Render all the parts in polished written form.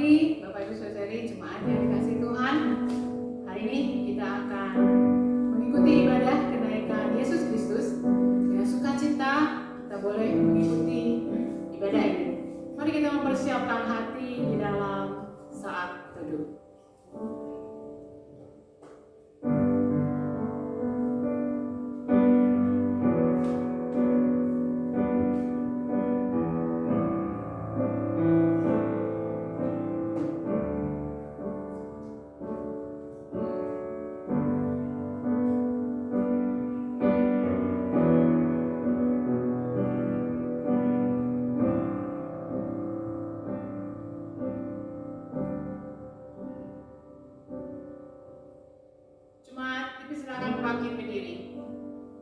pagi Bapak Ibu Saudari jemaat yang dikasihi Tuhan. Hari ini kita akan mengikuti ibadah kenaikan Yesus Kristus. Dengan sukacita kita boleh mengikuti ibadah ini. Mari kita mempersiapkan hati di dalam saat teduh.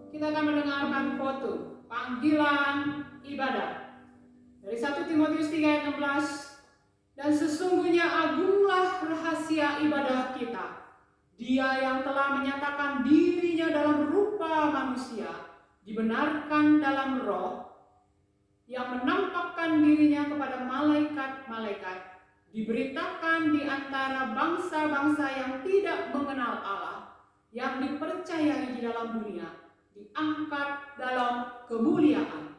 Kita akan mendengarkan foto panggilan ibadah dari 1 Timotius 3 ayat 16. Dan sesungguhnya agunglah rahasia ibadah kita, Dia yang telah menyatakan dirinya dalam rupa manusia, dibenarkan dalam roh, yang menampakkan dirinya kepada malaikat-malaikat, diberitakan di antara bangsa-bangsa yang tidak mengenal Allah, yang dipercayai di dalam dunia, diangkat dalam kemuliaan.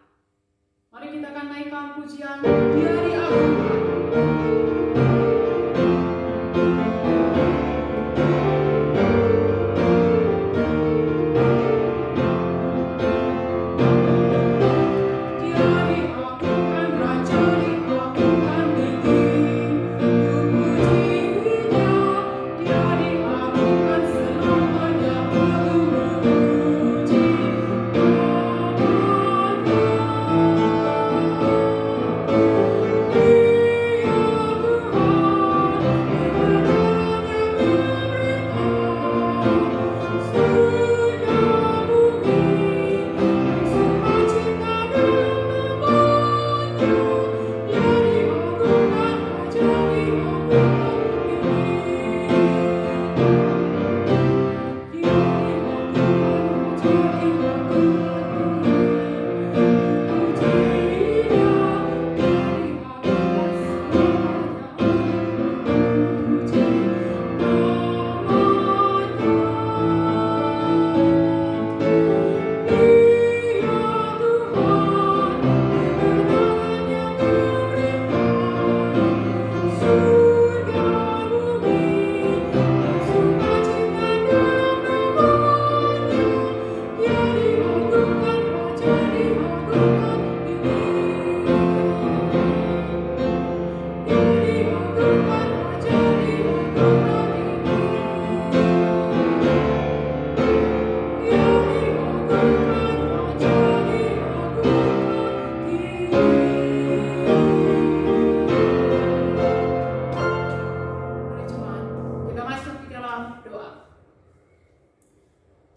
Mari kita akan naikkan pujian Dia diagungkan.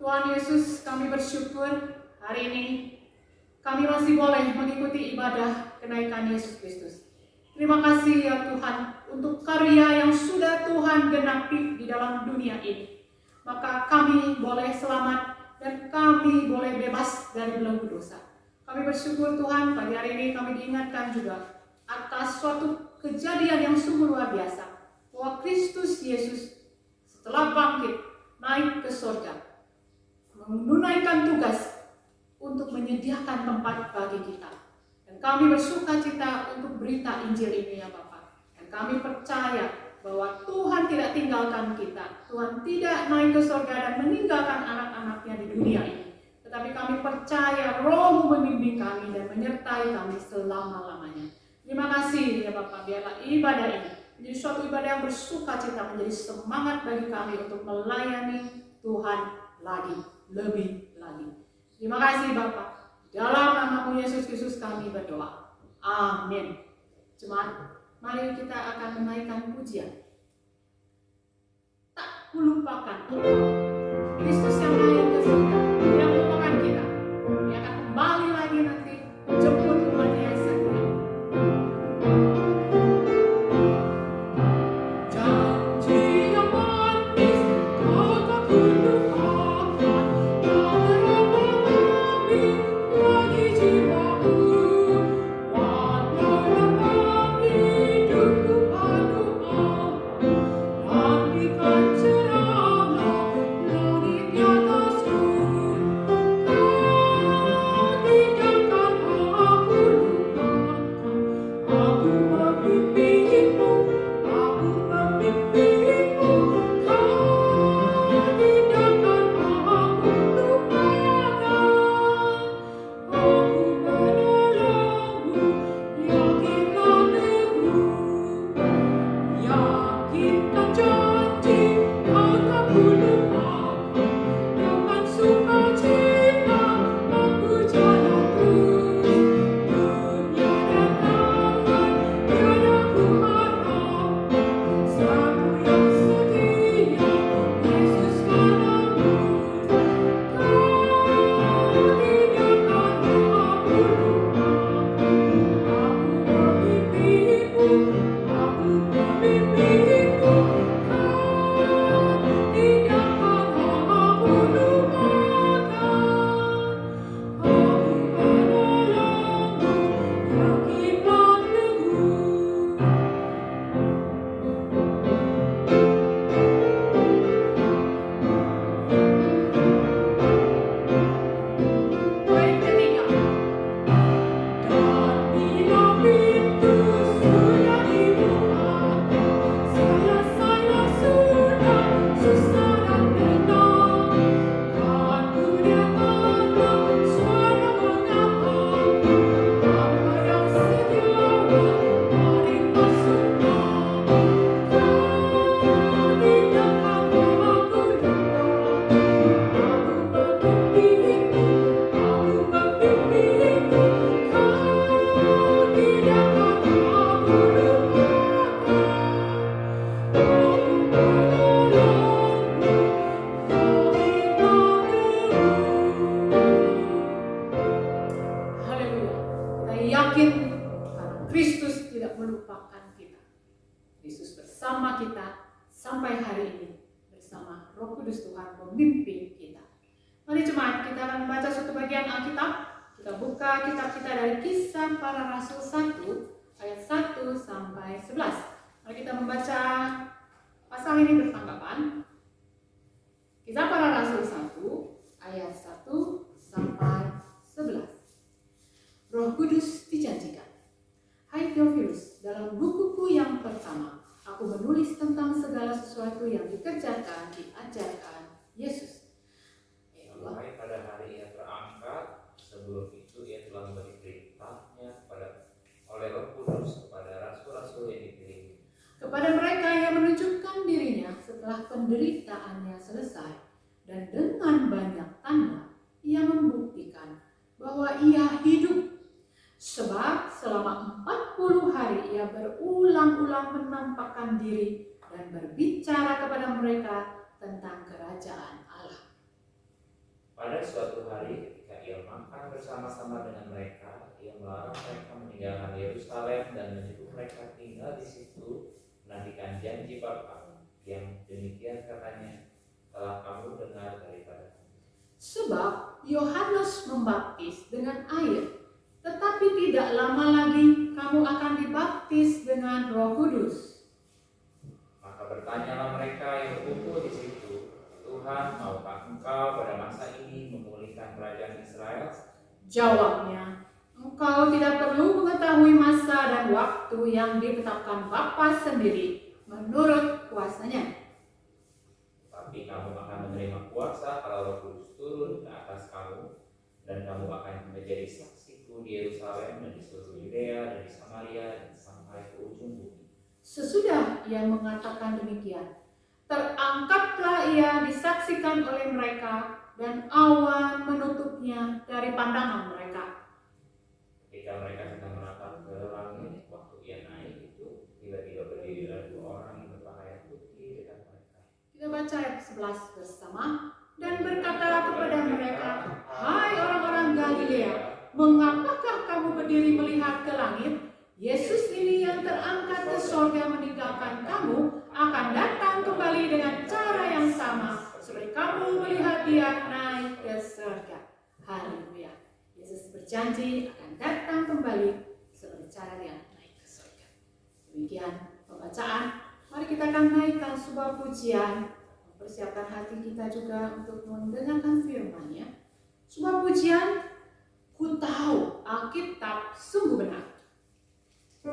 Tuhan Yesus, kami bersyukur hari ini kami masih boleh mengikuti ibadah kenaikan Yesus Kristus. Terima kasih ya Tuhan untuk karya yang sudah Tuhan genapi di dalam dunia ini. Maka kami boleh selamat dan kami boleh bebas dari belenggu dosa. Kami bersyukur Tuhan pagi hari ini kami diingatkan juga atas suatu kejadian yang sungguh luar biasa. Bahwa Kristus Yesus setelah bangkit naik ke surga, menunaikan tugas untuk menyediakan tempat bagi kita. Dan kami bersuka cita untuk berita Injil ini ya Bapak. Dan kami percaya bahwa Tuhan tidak tinggalkan kita. Tuhan tidak naik ke surga dan meninggalkan anak-anaknya di dunia ini. Tetapi kami percaya Roh-Mu membimbing kami dan menyertai kami selama-lamanya. Terima kasih ya Bapak, biarlah ibadah ini menjadi suatu ibadah yang bersuka cita, menjadi semangat bagi kami untuk melayani Tuhan lebih lagi. Terima kasih Bapak. Dalam nama-Mu Yesus Kristus kami berdoa. Amin. Jemaat, mari kita akan menaikkan pujian. Tak kulupakan Engkau, Kristus yang naik ke surga, tidak melupakan kita. Dia akan kembali lagi nanti menjemput umatnya yang setia. Jiwaku, warna hidupku padu yakin karena Kristus tidak melupakan kita. Kristus bersama kita sampai hari ini, bersama Roh Kudus Tuhan memimpin kita. Mari jemaat, kita akan membaca suatu bagian Alkitab. Kita buka kitab kita dari Kisah Para Rasul 1 ayat 1 sampai 11. Mari kita membaca pasal ini bertanggapan. Kisah Para Rasul 1 ayat 1 sampai 11. Roh Kudus dijanjikan. Hai Theophilus, dalam bukuku yang pertama, aku menulis tentang segala sesuatu yang dikerjakan, diajarkan Yesus. Mulai pada hari ia terangkat, sebelum itu ia telah memberi perintahnya oleh Roh Kudus kepada rasul-rasul yang dipilih. Kepada mereka yang menunjukkan dirinya setelah penderitaannya selesai, dan dengan banyak tanda ia membuktikan bahwa ia hidup. Sebab selama 40 hari ia berulang-ulang menampakkan diri dan berbicara kepada mereka tentang kerajaan Allah. Pada suatu hari ketika ia makan bersama-sama dengan mereka, ia melarang mereka meninggalkan Yerusalem dan menyuruh mereka tinggal di situ menantikan janji Bapa yang demikian katanya telah kamu dengar daripada. Sebab Yohanes membaptis dengan air, tetapi tidak lama lagi kamu akan dibaptis dengan Roh Kudus. Maka bertanyalah mereka yang berkumpul di situ, Tuhan, maukah Engkau pada masa ini memulihkan kerajaan Israel? Jawabnya, engkau tidak perlu mengetahui masa dan waktu yang ditetapkan Bapa sendiri menurut kuasanya. Tapi kamu akan menerima kuasa kalau Roh Kudus turun ke atas kamu, dan kamu akan menjadi saksiku di Yerusalem dan di seluruh Yudea dan di Samaria dan sampai ke ujung bumi. Sesudah ia mengatakan demikian, terangkatlah ia disaksikan oleh mereka, dan awan menutupnya dari pandangan mereka. Ketika mereka sedang menatap ke langit, waktu ia naik itu, tiba-tiba berdirilah 2 orang yang berpakaian putih di dekat mereka. Kita baca ayat 11 bersama. Dan berkata kepada mereka, hai orang-orang Galilea, mengapakah kamu berdiri melihat ke langit? Yesus ini yang terangkat ke sorga meninggalkan kamu akan datang kembali dengan cara yang sama seperti kamu melihat dia naik ke sorga. Haleluya. Yesus berjanji akan datang kembali seperti cara dia naik ke sorga. Demikian pembacaan. Mari kita akan naikkan sebuah pujian, persiapkan hati kita juga untuk mendengarkan firman-Nya. Sebuah pujian, ku tahu Alkitab sungguh benar. Ya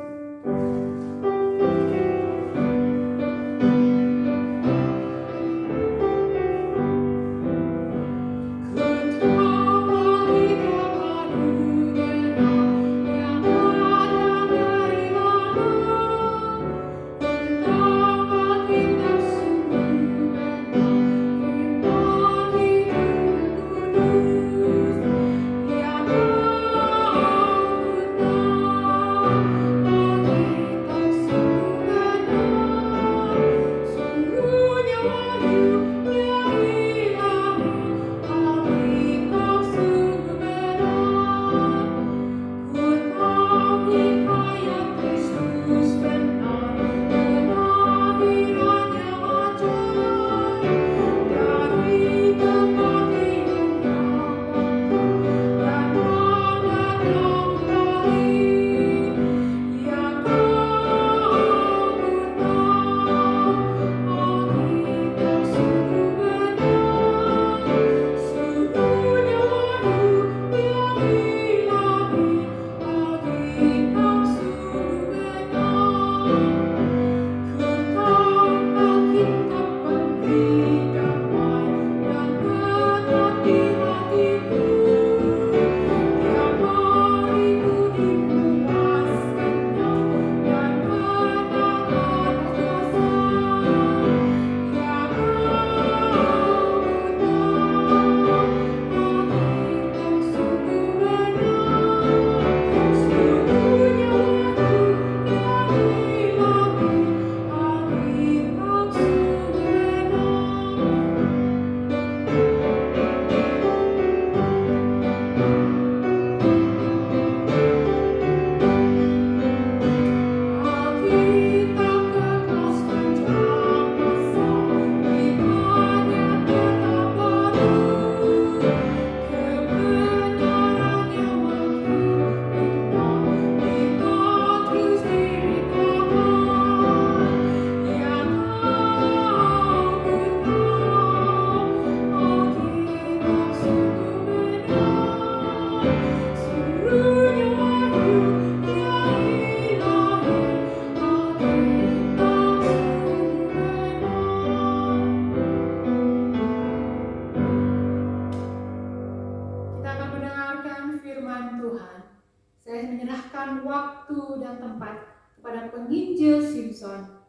Saya menyerahkan waktu dan tempat kepada penginjil Simpson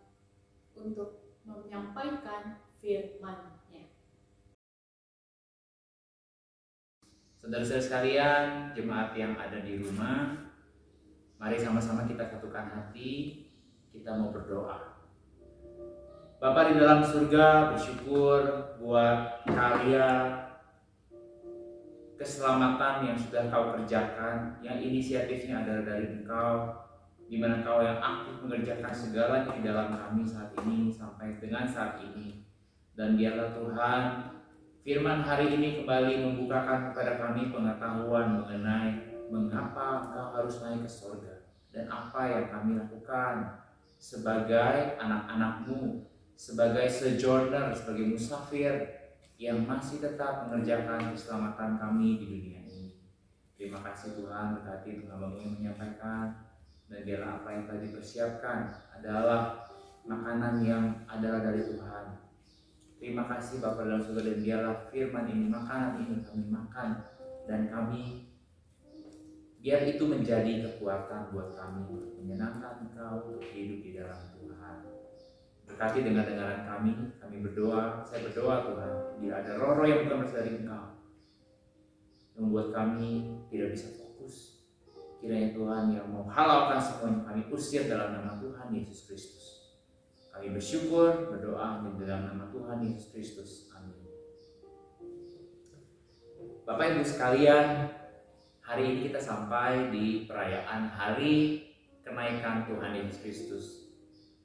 untuk menyampaikan firman-Nya. Saudara-saudara sekalian, jemaat yang ada di rumah, mari sama-sama kita satukan hati, kita mau berdoa. Bapa di dalam surga, bersyukur buat karya keselamatan yang sudah Kau kerjakan, yang inisiatifnya adalah dari Engkau, di mana Kau yang aktif mengerjakan segalanya di dalam kami saat ini sampai dengan saat ini. Dan biarlah Tuhan, firman hari ini kembali membukakan kepada kami pengetahuan mengenai mengapa Engkau harus naik ke surga dan apa yang kami lakukan sebagai anak-anak-Mu, sebagai sojourner, sebagai musafir yang masih tetap mengerjakan keselamatan kami di dunia ini. Terima kasih Tuhan, berkati hamba-Mu yang menyampaikan, dan biarlah apa yang telah dipersiapkan adalah makanan yang adalah dari Tuhan. Terima kasih Bapa dalam surga, dan biarlah firman ini, makanan ini kami makan, dan kami biar itu menjadi kekuatan buat kami untuk menyenangkan Engkau, untuk hidup di dalam Tuhan. Berkati dengar-dengaran kami berdoa, saya berdoa Tuhan, bila ada roh-roh yang bukan berasal dari Engkau, yang membuat kami tidak bisa fokus, kiranya Tuhan yang mau halaukan semuanya, kami usir dalam nama Tuhan Yesus Kristus. Kami bersyukur, berdoa di dalam nama Tuhan Yesus Kristus. Amin. Bapak Ibu sekalian, hari ini kita sampai di perayaan hari kenaikan Tuhan Yesus Kristus.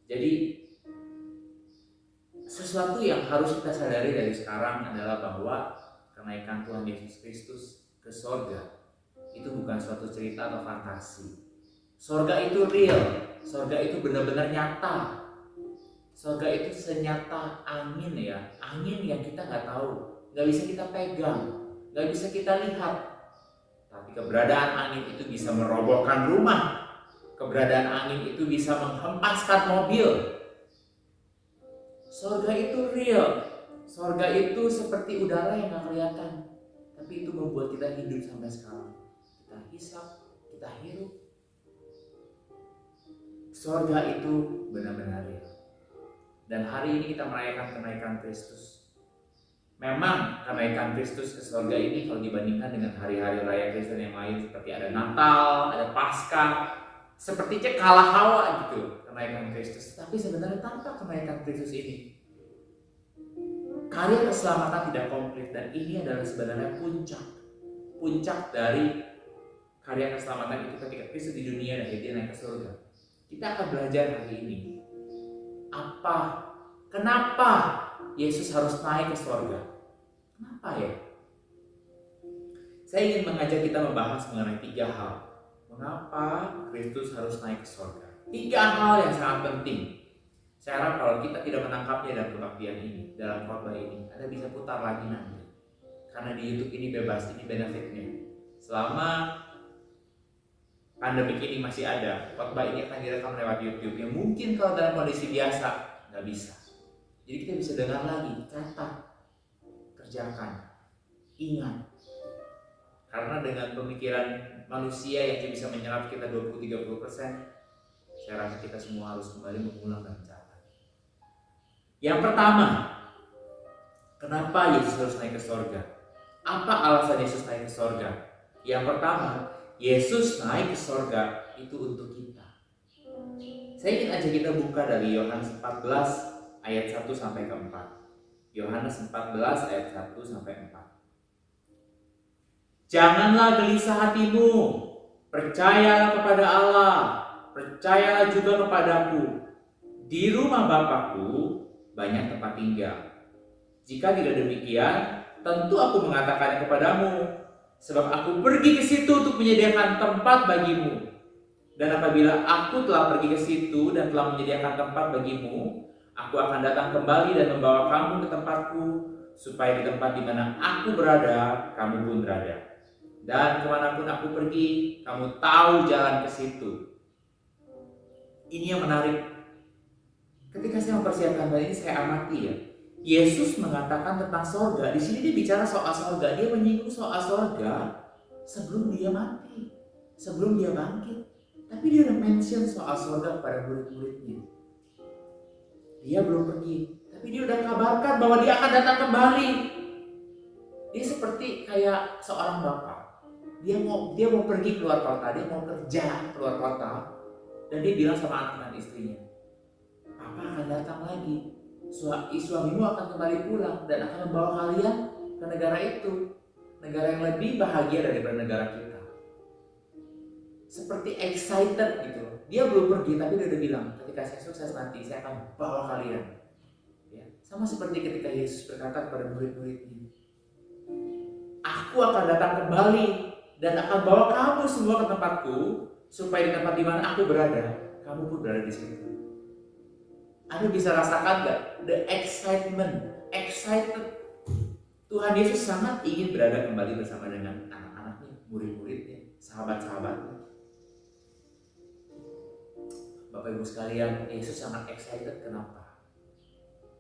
Jadi sesuatu yang harus kita sadari dari sekarang adalah bahwa kenaikan Tuhan Yesus Kristus ke sorga itu bukan suatu cerita atau fantasi. Sorga itu real, sorga itu benar-benar nyata. Sorga itu senyata angin ya, angin yang kita nggak tahu, nggak bisa kita pegang, nggak bisa kita lihat. Tapi keberadaan angin itu bisa merobohkan rumah, keberadaan angin itu bisa menghempaskan mobil. Sorga itu real. Sorga itu seperti udara yang gak kelihatan, tapi itu membuat kita hidup sampai sekarang. Kita hisap, kita hirup. Sorga itu benar-benar real. Dan hari ini kita merayakan kenaikan Kristus. Memang kenaikan Kristus ke sorga ini kalau dibandingkan dengan hari-hari raya Kristen yang lain, seperti ada Natal, ada Paskah, sepertinya kalah hawa gitu kenaikan Kristus. Tapi sebenarnya tanpa kenaikan Kristus ini, karya keselamatan tidak komplit, dan ini adalah sebenarnya puncak dari karya keselamatan itu ketika Kristus di dunia dan dia naik ke surga. Kita akan belajar hari ini kenapa Yesus harus naik ke surga. Kenapa ya? Saya ingin mengajak kita membahas mengenai 3 hal. Mengapa Kristus harus naik ke surga? 3 hal yang sangat penting. Saya harap kalau kita tidak menangkapnya dalam kebaktian ini, dalam khotbah ini, Anda bisa putar lagi nanti. Karena di YouTube ini bebas, ini benefitnya. Selama pandemi ini masih ada, khotbah ini akan direkam lewat YouTube. Yang mungkin kalau dalam kondisi biasa nggak bisa. Jadi kita bisa dengar lagi, catat, kerjakan, ingat. Karena dengan pemikiran manusia yang bisa menyerap kita 20-30%, saya rasa kita semua harus kembali mengulang dan mencatat. Yang pertama, kenapa Yesus harus naik ke surga? Apa alasan Yesus naik ke surga? Yang pertama, Yesus naik ke surga itu untuk kita. Saya ingin ajak kita buka dari Yohanes 14 ayat 1 sampai ke 4. Yohanes 14 ayat 1 sampai 4. Janganlah gelisah hatimu, percayalah kepada Allah, percayalah juga kepadaku. Di rumah Bapakku banyak tempat tinggal. Jika tidak demikian, tentu aku mengatakannya kepadamu, sebab aku pergi ke situ untuk menyediakan tempat bagimu. Dan apabila aku telah pergi ke situ dan telah menyediakan tempat bagimu, aku akan datang kembali dan membawa kamu ke tempatku, supaya di tempat di mana aku berada, kamu pun berada. Dan kemanapun aku pergi, kamu tahu jalan ke situ. Ini yang menarik. Ketika saya mempersiapkan hal ini, saya amati ya. Yesus mengatakan tentang sorga. Di sini dia bicara soal sorga. Dia menyinggung soal sorga sebelum dia mati. sebelum dia bangkit. Tapi dia udah mention soal surga kepada murid-muridnya. Dia belum pergi, tapi dia udah kabarkan bahwa dia akan datang kembali. Dia seperti kayak seorang bapak. Dia mau pergi keluar kota, dia mau kerja keluar kota, dan dia bilang sama anak dan istrinya, Papa akan datang lagi. Suamimu akan kembali pulang dan akan membawa kalian ke negara itu, negara yang lebih bahagia daripada negara kita. Seperti excited gitu. Dia belum pergi tapi dia udah bilang, ketika saya sukses nanti saya akan bawa kalian. Ya, sama seperti ketika Yesus berkata kepada murid-muridnya, Aku akan datang kembali dan akan bawa kamu semua ke tempatku, supaya di tempat di mana aku berada, kamu pun berada di situ. Anda bisa rasakan gak? The excitement, excited. Tuhan Yesus sangat ingin berada kembali bersama dengan anak-anaknya, murid-muridnya, sahabat-sahabatnya. Bapak Ibu sekalian, Yesus sangat excited. Kenapa?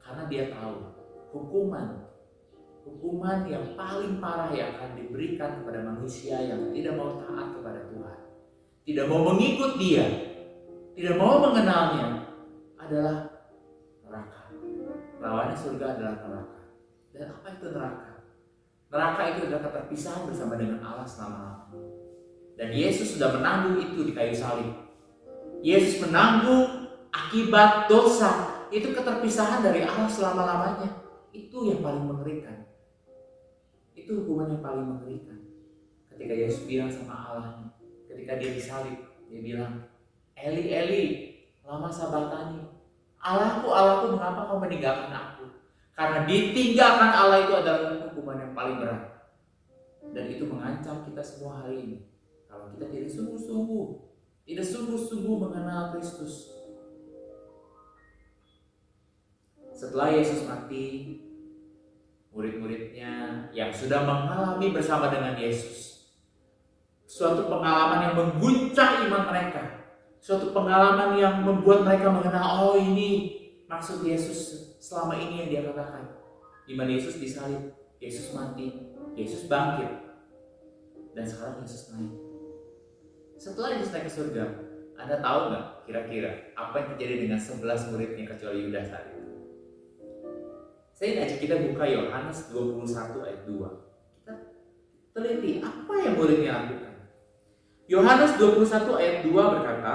Karena dia tahu hukuman yang paling parah yang akan diberikan kepada manusia yang tidak mau taat kepada Tuhan, tidak mau mengikut dia, tidak mau mengenalnya, adalah neraka. Lawannya surga adalah neraka. Dan apa itu neraka? Neraka itu adalah keterpisahan bersama dengan Allah selama-lamanya. Dan Yesus sudah menanggung itu di kayu salib. Yesus menanggung akibat dosa. Itu keterpisahan dari Allah selama-lamanya. Itu yang paling mengerikan. Itu hukuman yang paling mengerikan. Ketika Yesus bilang sama Allahnya, ketika dia disalib, dia bilang, Eli, Eli, lama sabachthani. Allahku, Allahku, mengapa kau meninggalkan aku? Karena ditinggalkan Allah itu adalah hukuman yang paling berat. Dan itu mengancam kita semua hari ini. Kalau kita tidak sungguh-sungguh mengenal Kristus. Setelah Yesus mati, murid-muridnya yang sudah mengalami bersama dengan Yesus suatu pengalaman yang mengguncang iman mereka, suatu pengalaman yang membuat mereka mengenal, oh ini maksud Yesus selama ini yang dia katakan. Di mana Yesus disalib, Yesus mati, Yesus bangkit, dan sekarang Yesus naik. Setelah Yesus naik ke surga, Anda tahu nggak kira-kira apa yang terjadi dengan 11 muridnya kecuali Yudas saat itu? Saya ngajak kita buka Yohanes 21 ayat 2. Kita teliti apa yang muridnya lakukan. Yohanes 21 ayat 2 berkata,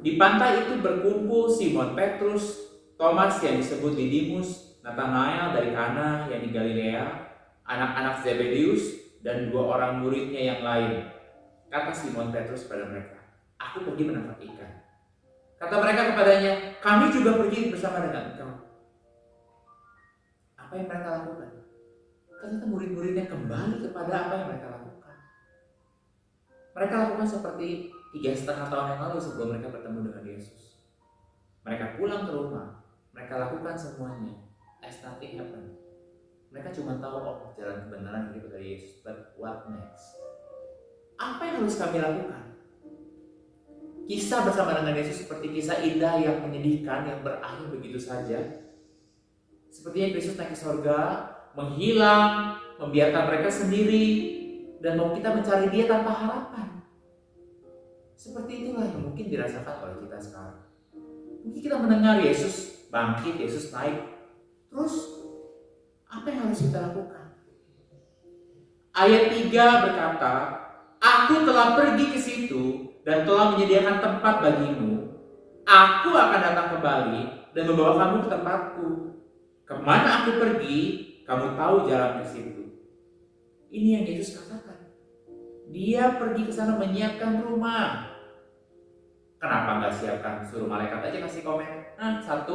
di pantai itu berkumpul Simon Petrus, Thomas yang disebut Didimus, Nathanael dari Kana yang di Galilea, anak-anak Zebedeus, dan 2 orang muridnya yang lain. Kata Simon Petrus kepada mereka, aku pergi menangkap ikan. Kata mereka kepadanya, kami juga pergi bersama dengan engkau. Apa yang mereka lakukan? Ternyata murid-muridnya kembali kepada apa yang mereka lakukan. Mereka lakukan seperti 3,5 tahun yang lalu sebelum mereka bertemu dengan Yesus. Mereka pulang ke rumah, mereka lakukan semuanya as nothing happened. Mereka cuma tahu, oh jalan kebenaran itu dari Yesus, but what next? Apa yang harus kami lakukan? Kisah bersama dengan Yesus seperti kisah indah yang menyedihkan, yang berakhir begitu saja. Sepertinya Yesus naik ke surga, menghilang, membiarkan mereka sendiri, dan mau kita mencari dia tanpa harapan. Seperti itulah yang mungkin dirasakan oleh kita sekarang. Mungkin kita mendengar Yesus bangkit, Yesus naik. Terus, apa yang harus kita lakukan? Ayat 3 berkata, aku telah pergi ke situ dan telah menyediakan tempat bagimu. Aku akan datang kembali dan membawa kamu ke tempatku. Kemana aku pergi, kamu tahu jalan ke situ. Ini yang Yesus katakan. Dia pergi ke sana menyiapkan rumah. Kenapa nggak siapkan? Suruh malaikat aja kasih komen. Nah, 1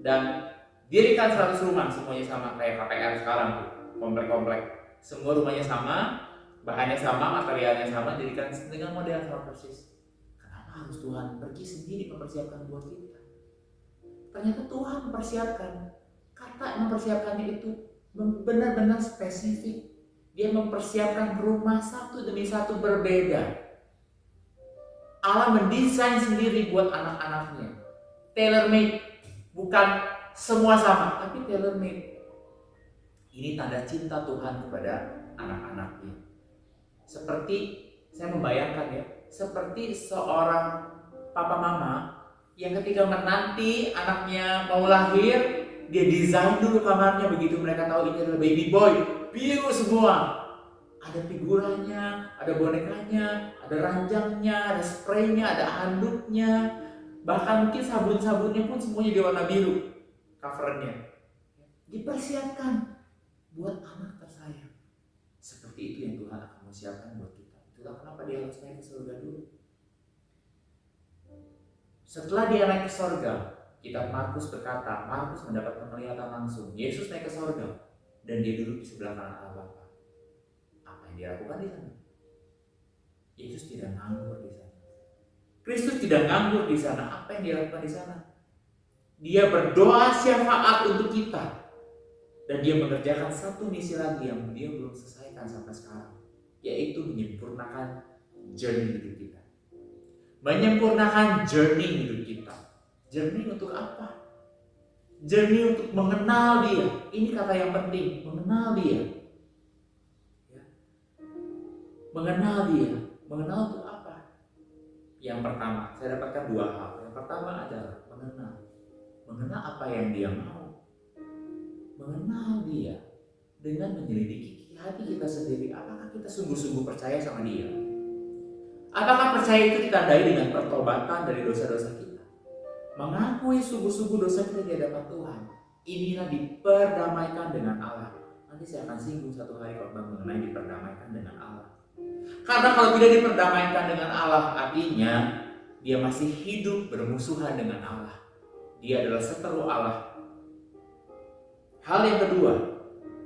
dan dirikan 100 rumah, semuanya sama kayak KPR sekarang tuh, komplek-komplek. Semua rumahnya sama, bahannya sama, materialnya sama, dirikan dengan model sama persis. Kenapa harus Tuhan pergi sendiri mempersiapkan buat kita? Ternyata Tuhan mempersiapkan. Kata mempersiapkannya itu benar-benar spesifik. Dia mempersiapkan rumah satu demi satu berbeda. Allah mendesain sendiri buat anak-anaknya. Tailor made, bukan semua sama, tapi tailor made. Ini tanda cinta Tuhan kepada anak-anaknya. Seperti saya membayangkan ya, seperti seorang papa mama yang ketika menanti anaknya mau lahir, dia desain dulu kamarnya begitu mereka tahu ini adalah baby boy, biru semua. Ada figuranya, ada bonekanya, ada ranjangnya, ada spraynya, ada handuknya, bahkan mungkin sabun-sabunnya pun semuanya di warna biru covernya. Dipersiapkan buat anak tersayang. Seperti itu yang Tuhan akan mau siapkan buat kita. Itulah kenapa dia harus naik ke surga dulu. Setelah dia naik ke surga, kitab Markus berkata, Markus mendapat penglihatan langsung. Yesus naik ke surga dan dia duduk di sebelah kanan Allah Bapa. Apa yang dia lakukan di sana? Yesus tidak nganggur di sana. Kristus tidak nganggur di sana. Apa yang dia lakukan di sana? Dia berdoa syafaat untuk kita. Dan dia mengerjakan satu misi lagi yang dia belum selesaikan sampai sekarang, yaitu menyempurnakan journey hidup kita. Menyempurnakan journey hidup kita. Journey untuk apa? Journey untuk mengenal dia. Ini kata yang penting, mengenal dia. Ya. Mengenal dia. Mengenal untuk apa? Yang pertama, saya dapatkan dua hal. Yang pertama adalah mengenal. Mengenal apa yang dia mau. Mengenal dia dengan menyelidiki hati kita sendiri. Apakah kita sungguh-sungguh percaya sama dia? Apakah percaya itu ditandai dengan pertobatan dari dosa-dosa kita? Mengakui sungguh-sungguh dosa kita di hadapan Tuhan. Inilah diperdamaikan dengan Allah. Nanti saya akan singgung satu hari khotbah mengenai diperdamaikan dengan Allah. Karena kalau tidak diperdamaikan dengan Allah, artinya dia masih hidup bermusuhan dengan Allah. Dia adalah seteru Allah. Hal yang kedua,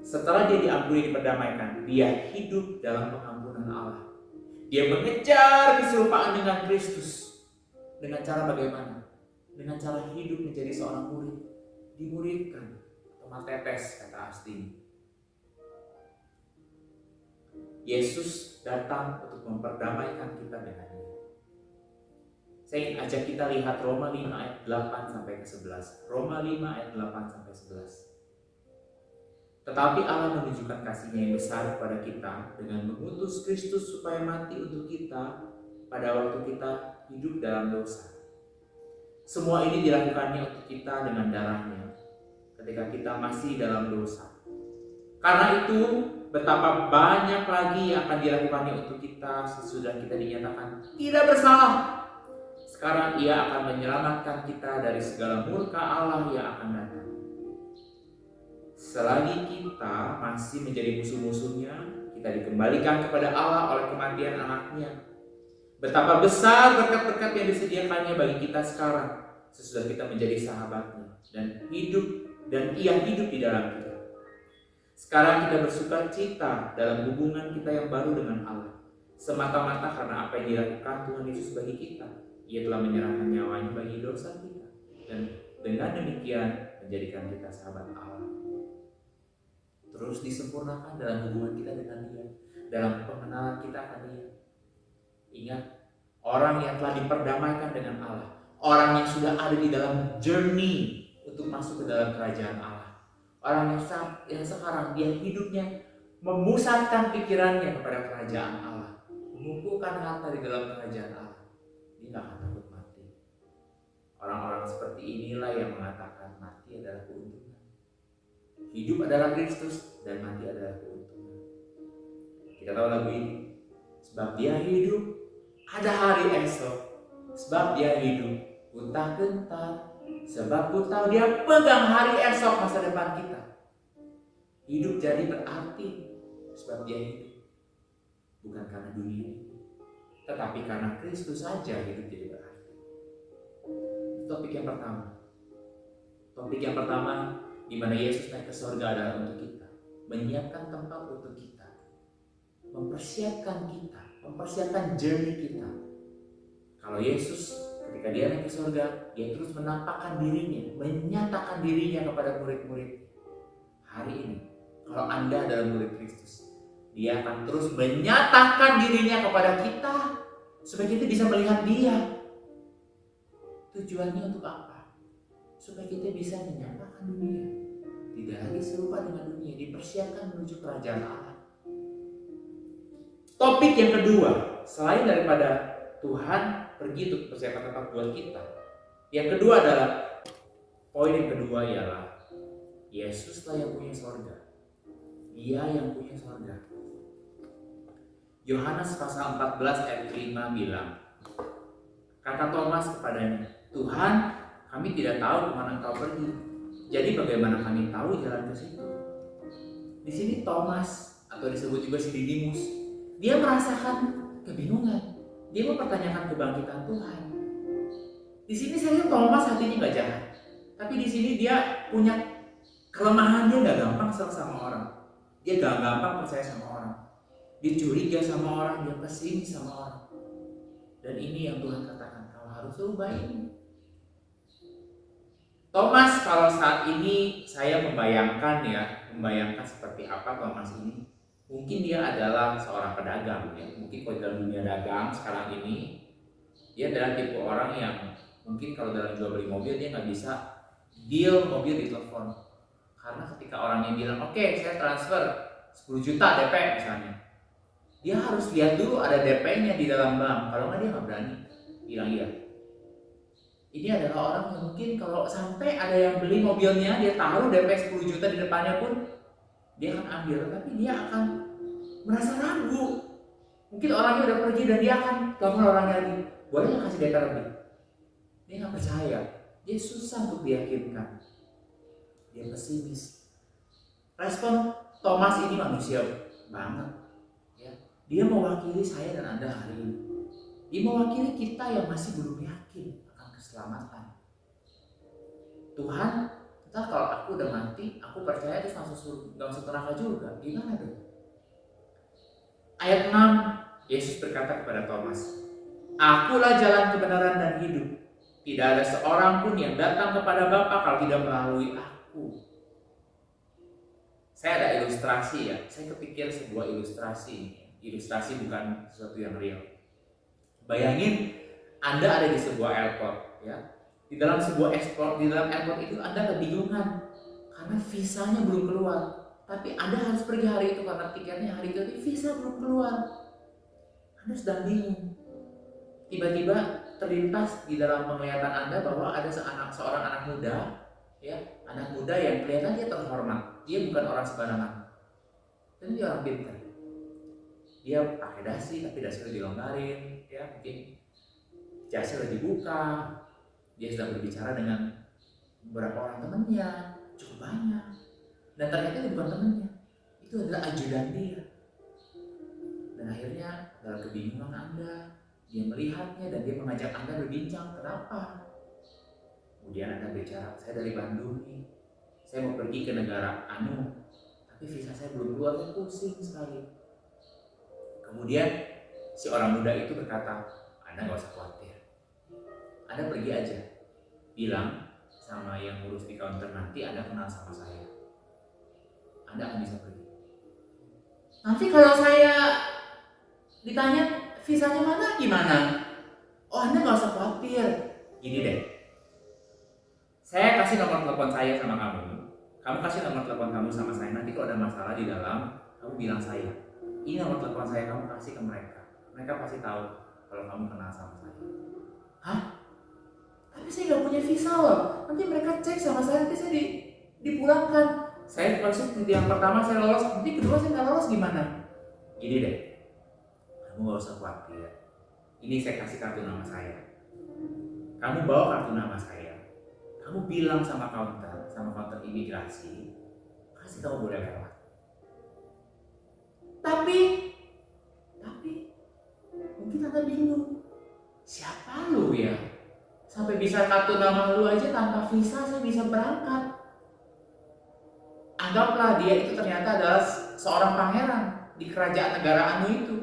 setelah dia diampuni diperdamaikan, dia hidup dalam pengampunan Allah. Dia mengejar keserupaan dengan Kristus. Dengan cara bagaimana? Dengan cara hidup menjadi seorang murid. Dimuridkan. Matetes kata Asti. Yesus datang untuk memperdamaikan kita dengan dia. Saya ingin ajak kita lihat Roma 5 ayat 8 sampai ke 11. Roma 5 ayat 8 sampai 11. Tetapi Allah menunjukkan kasih-Nya yang besar kepada kita dengan mengutus Kristus supaya mati untuk kita pada waktu kita hidup dalam dosa. Semua ini dilakukannya untuk kita dengan darah-Nya ketika kita masih dalam dosa. Karena itu betapa banyak lagi yang akan dilakukannya untuk kita sesudah kita dinyatakan tidak bersalah. Sekarang Ia akan menyelamatkan kita dari segala murka Allah yang akan datang. Selagi kita masih menjadi musuh-musuhnya, kita dikembalikan kepada Allah oleh kematian anaknya. Betapa besar berkat-berkat yang disediakannya bagi kita sekarang sesudah kita menjadi sahabatnya dan Ia hidup di dalam kita. Sekarang kita bersuka cita dalam hubungan kita yang baru dengan Allah, semata-mata karena apa yang dilakukan Tuhan Yesus bagi kita. Ia telah menyerahkan nyawanya bagi dosa kita dan dengan demikian menjadikan kita sahabat Allah. Terus disempurnakan dalam hubungan kita dengan Dia, dalam pengenalan kita akan Dia. Ingat, orang yang telah diperdamaikan dengan Allah, orang yang sudah ada di dalam journey untuk masuk ke dalam kerajaan Allah, orang yang sekarang dia hidupnya memusatkan pikirannya kepada kerajaan Allah, mengumpulkan harta di dalam kerajaan Allah, dia tidak akan takut mati. Orang-orang seperti inilah yang mengatakan mati adalah keuntungan. Hidup adalah Kristus dan mati adalah keuntungan. Kita tahu lagu ini. Sebab dia hidup, ada hari esok. Sebab dia hidup, ku tak gentar. Sebab ku tahu dia pegang hari esok masa depan kita. Hidup jadi berarti sebab dia hidup. Bukan karena dunia ini, tetapi karena Kristus saja hidup jadi berarti. Topik yang pertama. Topik yang pertama, di mana Yesus naik ke surga adalah untuk kita, menyiapkan tempat untuk kita, mempersiapkan journey kita. Kalau Yesus ketika dia naik ke surga, dia terus menampakkan dirinya, menyatakan dirinya kepada murid-murid. Hari ini, kalau Anda adalah murid Kristus, dia akan terus menyatakan dirinya kepada kita supaya kita bisa melihat dia. Tujuannya untuk apa? Supaya kita bisa menyatakan dunia tidak lagi serupa dengan dunia, dipersiapkan menuju kerajaan Allah. Topik yang kedua, selain daripada Tuhan pergi untuk persiapkan tempat buat kita. Yang kedua adalah, poin yang kedua ialah Yesuslah yang punya sorga. Dia yang punya sorga. Yohanes pasal 14 ayat 5 bilang, kata Thomas kepadanya, Tuhan, kami tidak tahu kemana engkau pergi. Jadi bagaimana kami tahu jalan ke situ? Di sini Thomas, atau disebut juga si Didimus, dia merasakan kebingungan. Dia mempertanyakan kebangkitan Tuhan. Di sini saya lihat Thomas hatinya nggak jahat, tapi di sini dia punya kelemahan. Dia nggak gampang kesel sama orang. Dia nggak gampang percaya sama orang. Dia curiga sama orang, dia pesimis sama orang. Dan ini yang Tuhan katakan, kau harus rubah ini. Thomas, kalau saat ini saya membayangkan seperti apa Thomas ini. Mungkin dia adalah seorang pedagang ya. Mungkin kalau dalam dunia dagang sekarang ini, dia adalah tipe orang yang mungkin kalau dalam jual beli mobil dia nggak bisa deal mobil di telepon. Karena ketika orangnya bilang, oke, saya transfer 10 juta DP misalnya, dia harus lihat dulu ada DP-nya di dalam bank. Kalau nggak dia nggak berani bilang iya. Ini adalah orang yang mungkin kalau sampai ada yang beli mobilnya, dia taruh DP 10 juta di depannya pun dia akan ambil, tapi dia akan merasa ragu. Mungkin orangnya udah pergi dan dia akan telepon orangnya lagi, boleh nggak kasih DP lebih? Dia nggak percaya, dia susah untuk diyakinkan, dia pesimis. Respon Thomas ini manusia banget. Dia mewakili saya dan Anda hari ini. Dia mewakili kita yang masih belum yakin akan keselamatan. Tuhan, entah kalau aku udah mati, aku percaya terus langsung neraka juga. Gimana dong? Ayat 6, Yesus berkata kepada Thomas, Akulah jalan kebenaran dan hidup. Tidak ada seorang pun yang datang kepada Bapa kalau tidak melalui aku. Saya ada ilustrasi ya. Saya kepikir sebuah ilustrasi. Ilustrasi bukan sesuatu yang real. Bayangin Anda ada di sebuah airport ya. Di dalam sebuah airport itu Anda kebingungan karena visanya belum keluar. Tapi Anda harus pergi hari itu karena tiketnya hari itu, visa belum keluar. Anda sedang bingung. Tiba-tiba terlintas di dalam penglihatan Anda bahwa ada seorang anak muda ya, anak muda yang kelihatan dia terhormat. Dia bukan orang sembarangan. Dan dia orang pintar. Dia pakai dasi, tapi dasi udah dilonggarin, ya mungkin jasnya udah dibuka. Dia sedang berbicara dengan beberapa orang temannya, cukup banyak. Dan ternyata itu bukan temannya, itu adalah ajudan dia. Dan akhirnya dalam kebingungan Anda, dia melihatnya dan dia mengajak Anda berbincang, kenapa? Kemudian Anda bicara, saya dari Bandung nih, saya mau pergi ke negara anu, tapi visa saya belum keluar, saya pusing sekali. Kemudian si orang muda itu berkata, Anda gak usah khawatir, Anda pergi aja, bilang sama yang ngurus di counter nanti Anda kenal sama saya, Anda akan bisa pergi. Nanti kalau saya ditanya visanya mana gimana? Oh Anda gak usah khawatir. Gini deh, saya kasih nomor telepon saya sama kamu kasih nomor telepon kamu sama saya, nanti kalau ada masalah di dalam, kamu bilang saya. Ini nomor telepon saya, kamu kasih ke mereka. Mereka pasti tahu kalau kamu kenal sama saya. Hah? Tapi saya nggak punya visa loh. Nanti mereka cek sama saya, nanti saya dipulangkan. Saya maksud yang pertama saya lolos, nanti kedua saya nggak lolos gimana? Gini deh, kamu nggak usah khawatir. Ini saya kasih kartu nama saya. Kamu bawa kartu nama saya. Kamu bilang sama counter imigrasi, kasih kamu boleh lewat. Tapi mungkin Anda bingung, siapa lu ya? Sampai bisa kartu nama lu aja tanpa visa saya bisa berangkat. Anggaplah dia itu ternyata adalah seorang pangeran di kerajaan negara anu itu.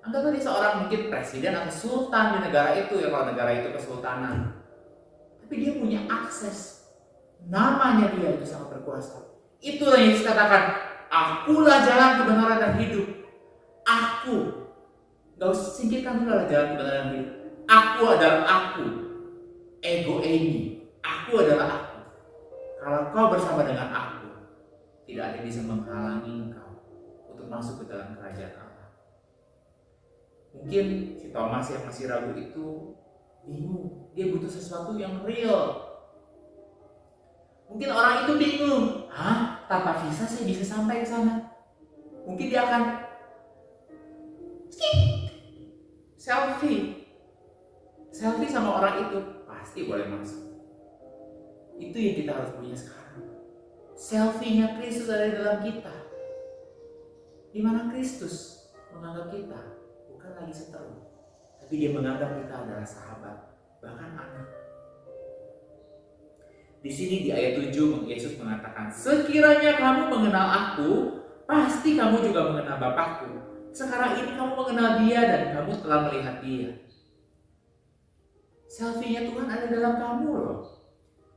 Anggaplah dia seorang mungkin presiden atau sultan di negara itu ya, kalau negara itu kesultanan. Tapi dia punya akses. Namanya dia itu sangat berkuasa. Itulah yang Yesus katakan, Akulah jalan kebenaran dan hidup. Aku. Gak usah singkirkan dulu lah jalan kebenaran dan hidup. Aku adalah aku. Ego ini. Aku adalah aku. Kalau kau bersama dengan aku, tidak ada yang bisa menghalangi engkau untuk masuk ke dalam kerajaan Allah. Mungkin si Thomas yang masih ragu itu bingung, dia butuh sesuatu yang real. Mungkin orang itu bingung, tanpa visa saya bisa sampai ke sana. Mungkin dia akan selfie sama orang itu, pasti boleh masuk. Itu yang kita harus punya sekarang. Selfie-nya Kristus ada di dalam kita, di mana Kristus menganggap kita bukan lagi seteru, tapi dia menganggap kita adalah sahabat, bahkan anak. Di sini di ayat 7 Yesus mengatakan, sekiranya kamu mengenal aku, pasti kamu juga mengenal Bapakku. Sekarang ini kamu mengenal dia dan kamu telah melihat dia. Selfie-nya Tuhan ada dalam kamu loh.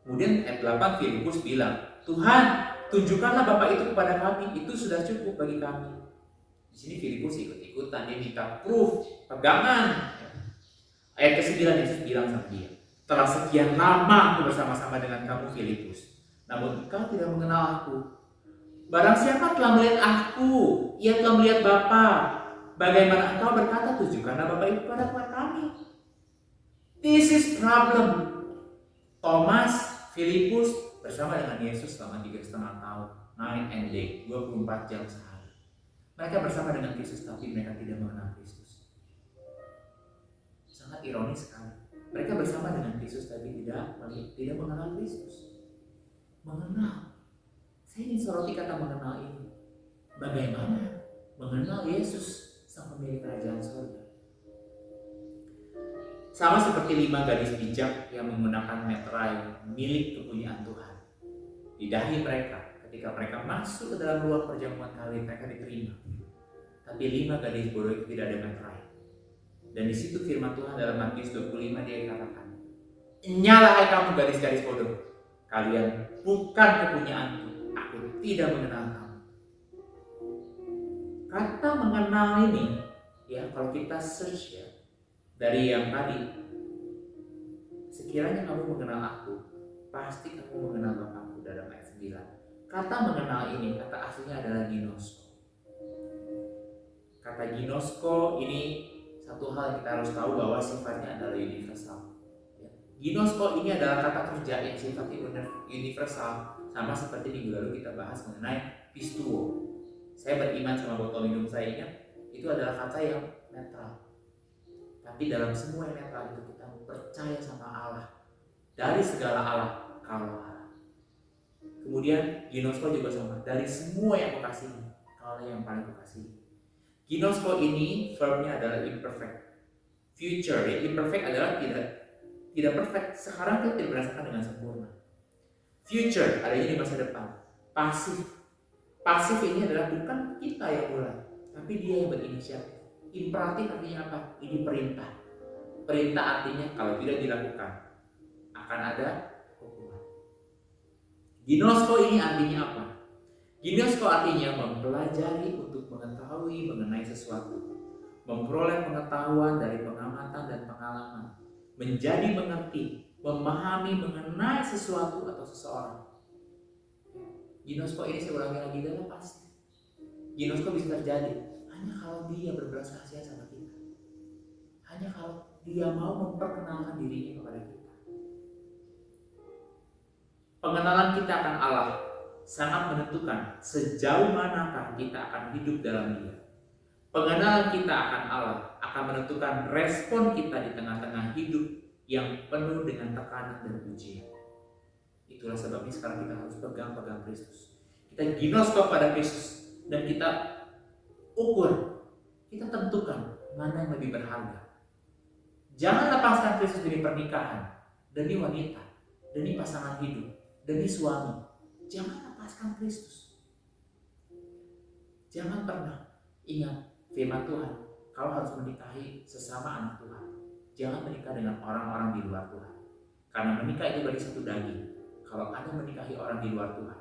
Kemudian ayat 8 Filipus bilang, Tuhan, tunjukkanlah Bapa itu kepada kami, itu sudah cukup bagi kami. Di sini Filipus ikut-ikutan, dia minta proof, pegangan. Ayat ke-9 Yesus bilang sama dia, telah sekian lama aku bersama-sama dengan kamu Filipus, namun engkau tidak mengenal aku. Barang siapa telah melihat aku, ia telah melihat Bapa. Bagaimana engkau berkata, tunjukkanlah Bapa itu kepada kami. This is problem. Thomas, Filipus bersama dengan Yesus selama 3,5 tahun, night and day, 24 jam sehari. Mereka bersama dengan Kristus, tapi mereka tidak mengenal Kristus. Sangat ironis sekali. Mereka bersama dengan Kristus, tapi tidak mengenal Kristus. Mengenal. Saya ingin soroti kata mengenal ini. Bagaimana mengenal Yesus, sang pemilik kerajaan surga? Sama seperti 5 gadis bijak yang menggunakan meterai milik kepunyaan Tuhan. Di dahi mereka, ketika mereka masuk ke dalam ruang perjamuan kawin, mereka diterima. Tapi 5 gadis bodoh itu tidak ada meterai. Dan di situ firman Tuhan dalam Matius 25 dia katakan, "Nyalah hai kamu gadis-gadis bodoh, kalian bukan kepunyaanku, aku tidak mengenal kamu." Kata mengenal ini, ya kalau kita search ya, dari yang tadi, sekiranya kamu mengenal aku, pasti kamu mengenal Bapakku dalam ayat 9. Kata mengenal ini, kata aslinya adalah ginosko. Kata ginosko ini satu hal yang kita harus tahu bahwa sifatnya adalah universal. Ginosko ini adalah kata kerja yang sifatnya universal, sama seperti minggu lalu kita bahas mengenai pistuo. Saya beriman sama botol minum saya, ingat, itu adalah kata yang netral. Tapi dalam semua yang netral itu kita percaya sama Allah. Dari segala Allah, kalau Allah. Kemudian ginosko juga sama. Dari semua yang kukasihi, kalau yang paling kukasihi. Ginosko ini verbnya adalah imperfect. Future, ya, imperfect adalah tidak perfect. Sekarang kita tidak merasakan dengan sempurna. Future adanya di masa depan. Pasif ini adalah bukan kita yang mulai, tapi dia yang berinisiatif. Imperatif artinya apa? Ini perintah. Perintah artinya kalau tidak dilakukan akan ada hukuman. Ginosko ini artinya apa? Ginosko artinya mempelajari untuk mengetahui mengenai sesuatu, memperoleh pengetahuan dari pengamatan dan pengalaman, menjadi mengerti, memahami mengenai sesuatu atau seseorang. Ginosko ini saya ulangi lagi adalah pasti. Ginosko bisa terjadi hanya kalau dia berbelas kasihan sama kita. Hanya kalau dia mau memperkenalkan dirinya kepada kita. Pengenalan kita akan Allah sangat menentukan sejauh manakah kita akan hidup dalam Dia. Pengenalan kita akan Allah akan menentukan respon kita di tengah-tengah hidup yang penuh dengan tekanan dan ujian. Itulah sebabnya sekarang kita harus pegang Kristus. Kita ginosko pada Kristus dan kita ukur, kita tentukan mana yang lebih berharga. Jangan lepaskan Kristus demi pernikahan, demi wanita, demi pasangan hidup, demi suami. Jangan lepaskan Kristus. Jangan pernah ingat firman Tuhan, kau harus menikahi sesama anak Tuhan. Jangan menikah dengan orang-orang di luar Tuhan. Karena menikah itu bagi satu daging. Kalau Anda menikahi orang di luar Tuhan,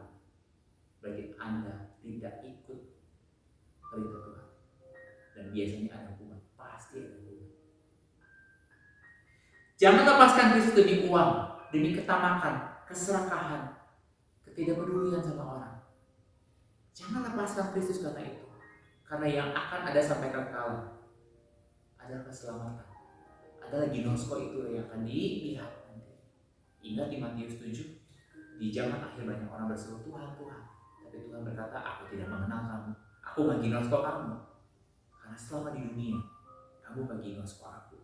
berarti Anda tidak ikut perintah Tuhan. Dan biasanya ada hukuman, pasti ada hukuman. Jangan lepaskan Kristus demi uang, demi ketamakan, keserakahan, ketidakpedulian sama orang. Jangan lepaskan Kristus karena itu. Karena yang akan ada sampai kekal adalah keselamatan. Adalah ginosko itu yang akan dilihat nanti. Ingat di Matius 7, di zaman akhir banyak orang berseru, Tuhan, Tuhan. Tapi Tuhan berkata, aku tidak mengenal kamu. Aku gak ginosko kamu. Karena selama di dunia, kamu gak ginosko aku.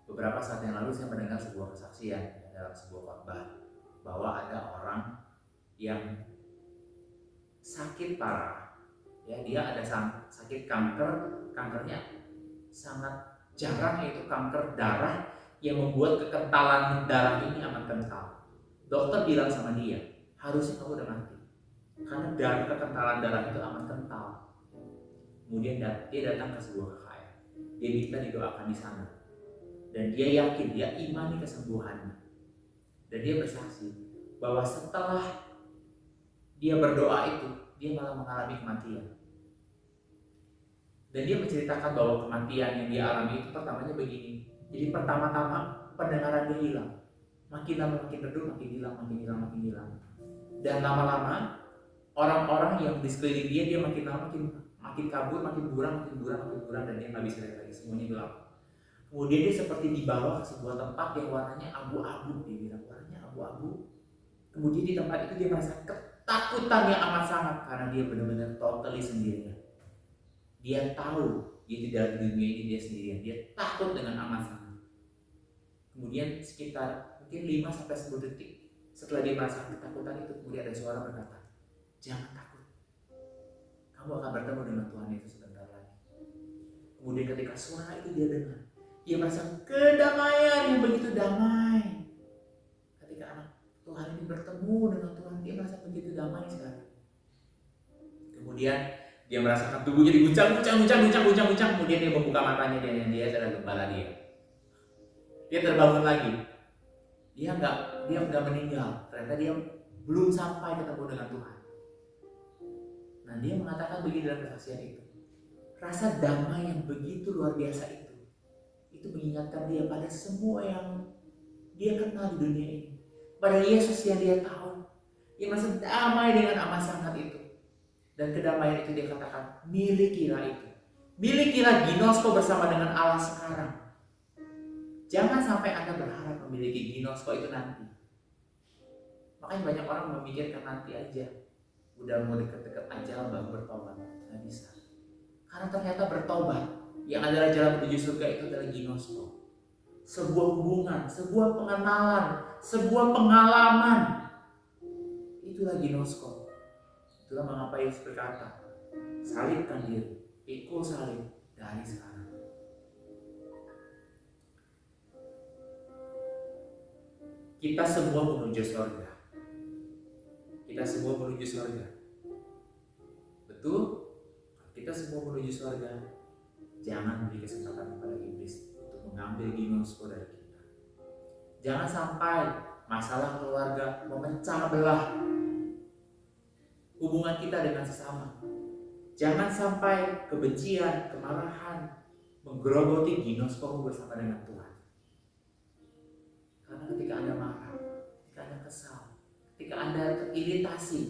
Beberapa saat yang lalu saya mendengar sebuah kesaksian dalam sebuah khotbah bahwa ada orang yang sakit parah, ya, dia ada sakit kankernya sangat jarang, yaitu kanker darah yang membuat kekentalan darah ini amat kental. Dokter bilang sama dia, harusnya kamu udah mati karena kekentalan darah itu amat kental. Kemudian dia datang ke sebuah KKR, dia minta didoakan di sana, dan dia yakin, dia imani kesembuhannya, dan dia bersaksi bahwa setelah dia berdoa itu, dia malah mengalami kematian. Dan dia menceritakan bahwa kematian yang dia alami itu pertamanya begini. Jadi pertama-tama pendengaran dia hilang, makin lama makin redup, makin hilang. Dan lama-lama orang-orang yang di sekeliling dia makin lama makin kabur, makin buram, dan dia nggak bisa lihat lagi, semuanya gelap. Kemudian dia seperti dibawa ke sebuah tempat yang warnanya abu-abu, dia bilang warnanya abu-abu. Kemudian di tempat itu dia merasa ketakutan yang amat sangat karena dia benar-benar totally sendirian. Dia tahu dia tidak di dunia ini dia sendirian, dia takut dengan amat sangat. Kemudian sekitar mungkin 5-10 detik setelah dia merasa ketakutan itu, kemudian ada suara berkata, jangan takut, kamu akan bertemu dengan Tuhan Yesus sebentar lagi. Kemudian ketika suara itu dia dengar, dia merasa kedamaian yang begitu damai. Ketika anak Tuhan ini bertemu dengan Tuhan, dia merasa begitu damai sekali. Kemudian dia merasakan tubuhnya diguncang. Kemudian dia membuka matanya, dan dia adalah gembala dia. Dia terbangun lagi. Dia nggak meninggal. Ternyata dia belum sampai ketemu dengan Tuhan. Nah, dia mengatakan begini dalam kesaksian itu. Rasa damai yang begitu luar biasa itu mengingatkan dia pada semua yang dia kenal di dunia ini, pada Yesus yang dia tahu. Dia merasa damai dengan amat sangat itu. Dan kedamaian itu dia katakan, milikilah itu. Milikilah ginosko bersama dengan Allah sekarang. Jangan sampai Anda berharap memiliki ginosko itu nanti. Makanya banyak orang memikirkan nanti aja. Udah mau deket-deket ajal baru bertobat. Nggak bisa. Karena ternyata bertobat yang adalah jalan menuju surga itu adalah ginosko. Sebuah hubungan, sebuah pengenalan, sebuah pengalaman. Itulah ginosko. Itulah mengapa Yesus berkata, salibkan diri, ikut salib dari sekarang. Kita semua menuju surga. Betul? Kita semua menuju surga. Jangan beri kesempatan kepada iblis untuk mengambil ginosko dari kita. Jangan sampai masalah keluarga memecah belah hubungan kita dengan sesama. Jangan sampai kebencian, kemarahan menggerogoti ginosko bersama dengan Tuhan. Karena ketika Anda marah, ketika Anda kesal, ketika Anda teriritasi,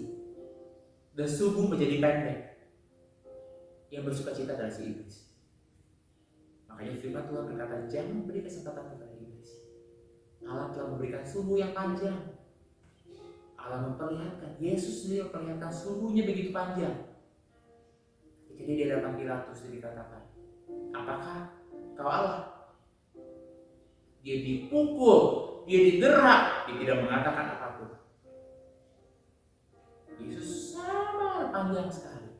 dan subuh menjadi pendek, yang bersuka cita adalah si iblis. Makanya firman Tuhan berkata, jangan beri kesempatan kepada iblis. Allah telah memberikan subuh yang panjang. Allah memperlihatkan, Yesus sendiri memperlihatkan subuhnya begitu panjang. Jadi dia datang Pilatus, dia dikatakan, apakah kau Allah? Dia dipukul, dia diderak, dia tidak mengatakan apapun. Yesus sangat panjang sekali.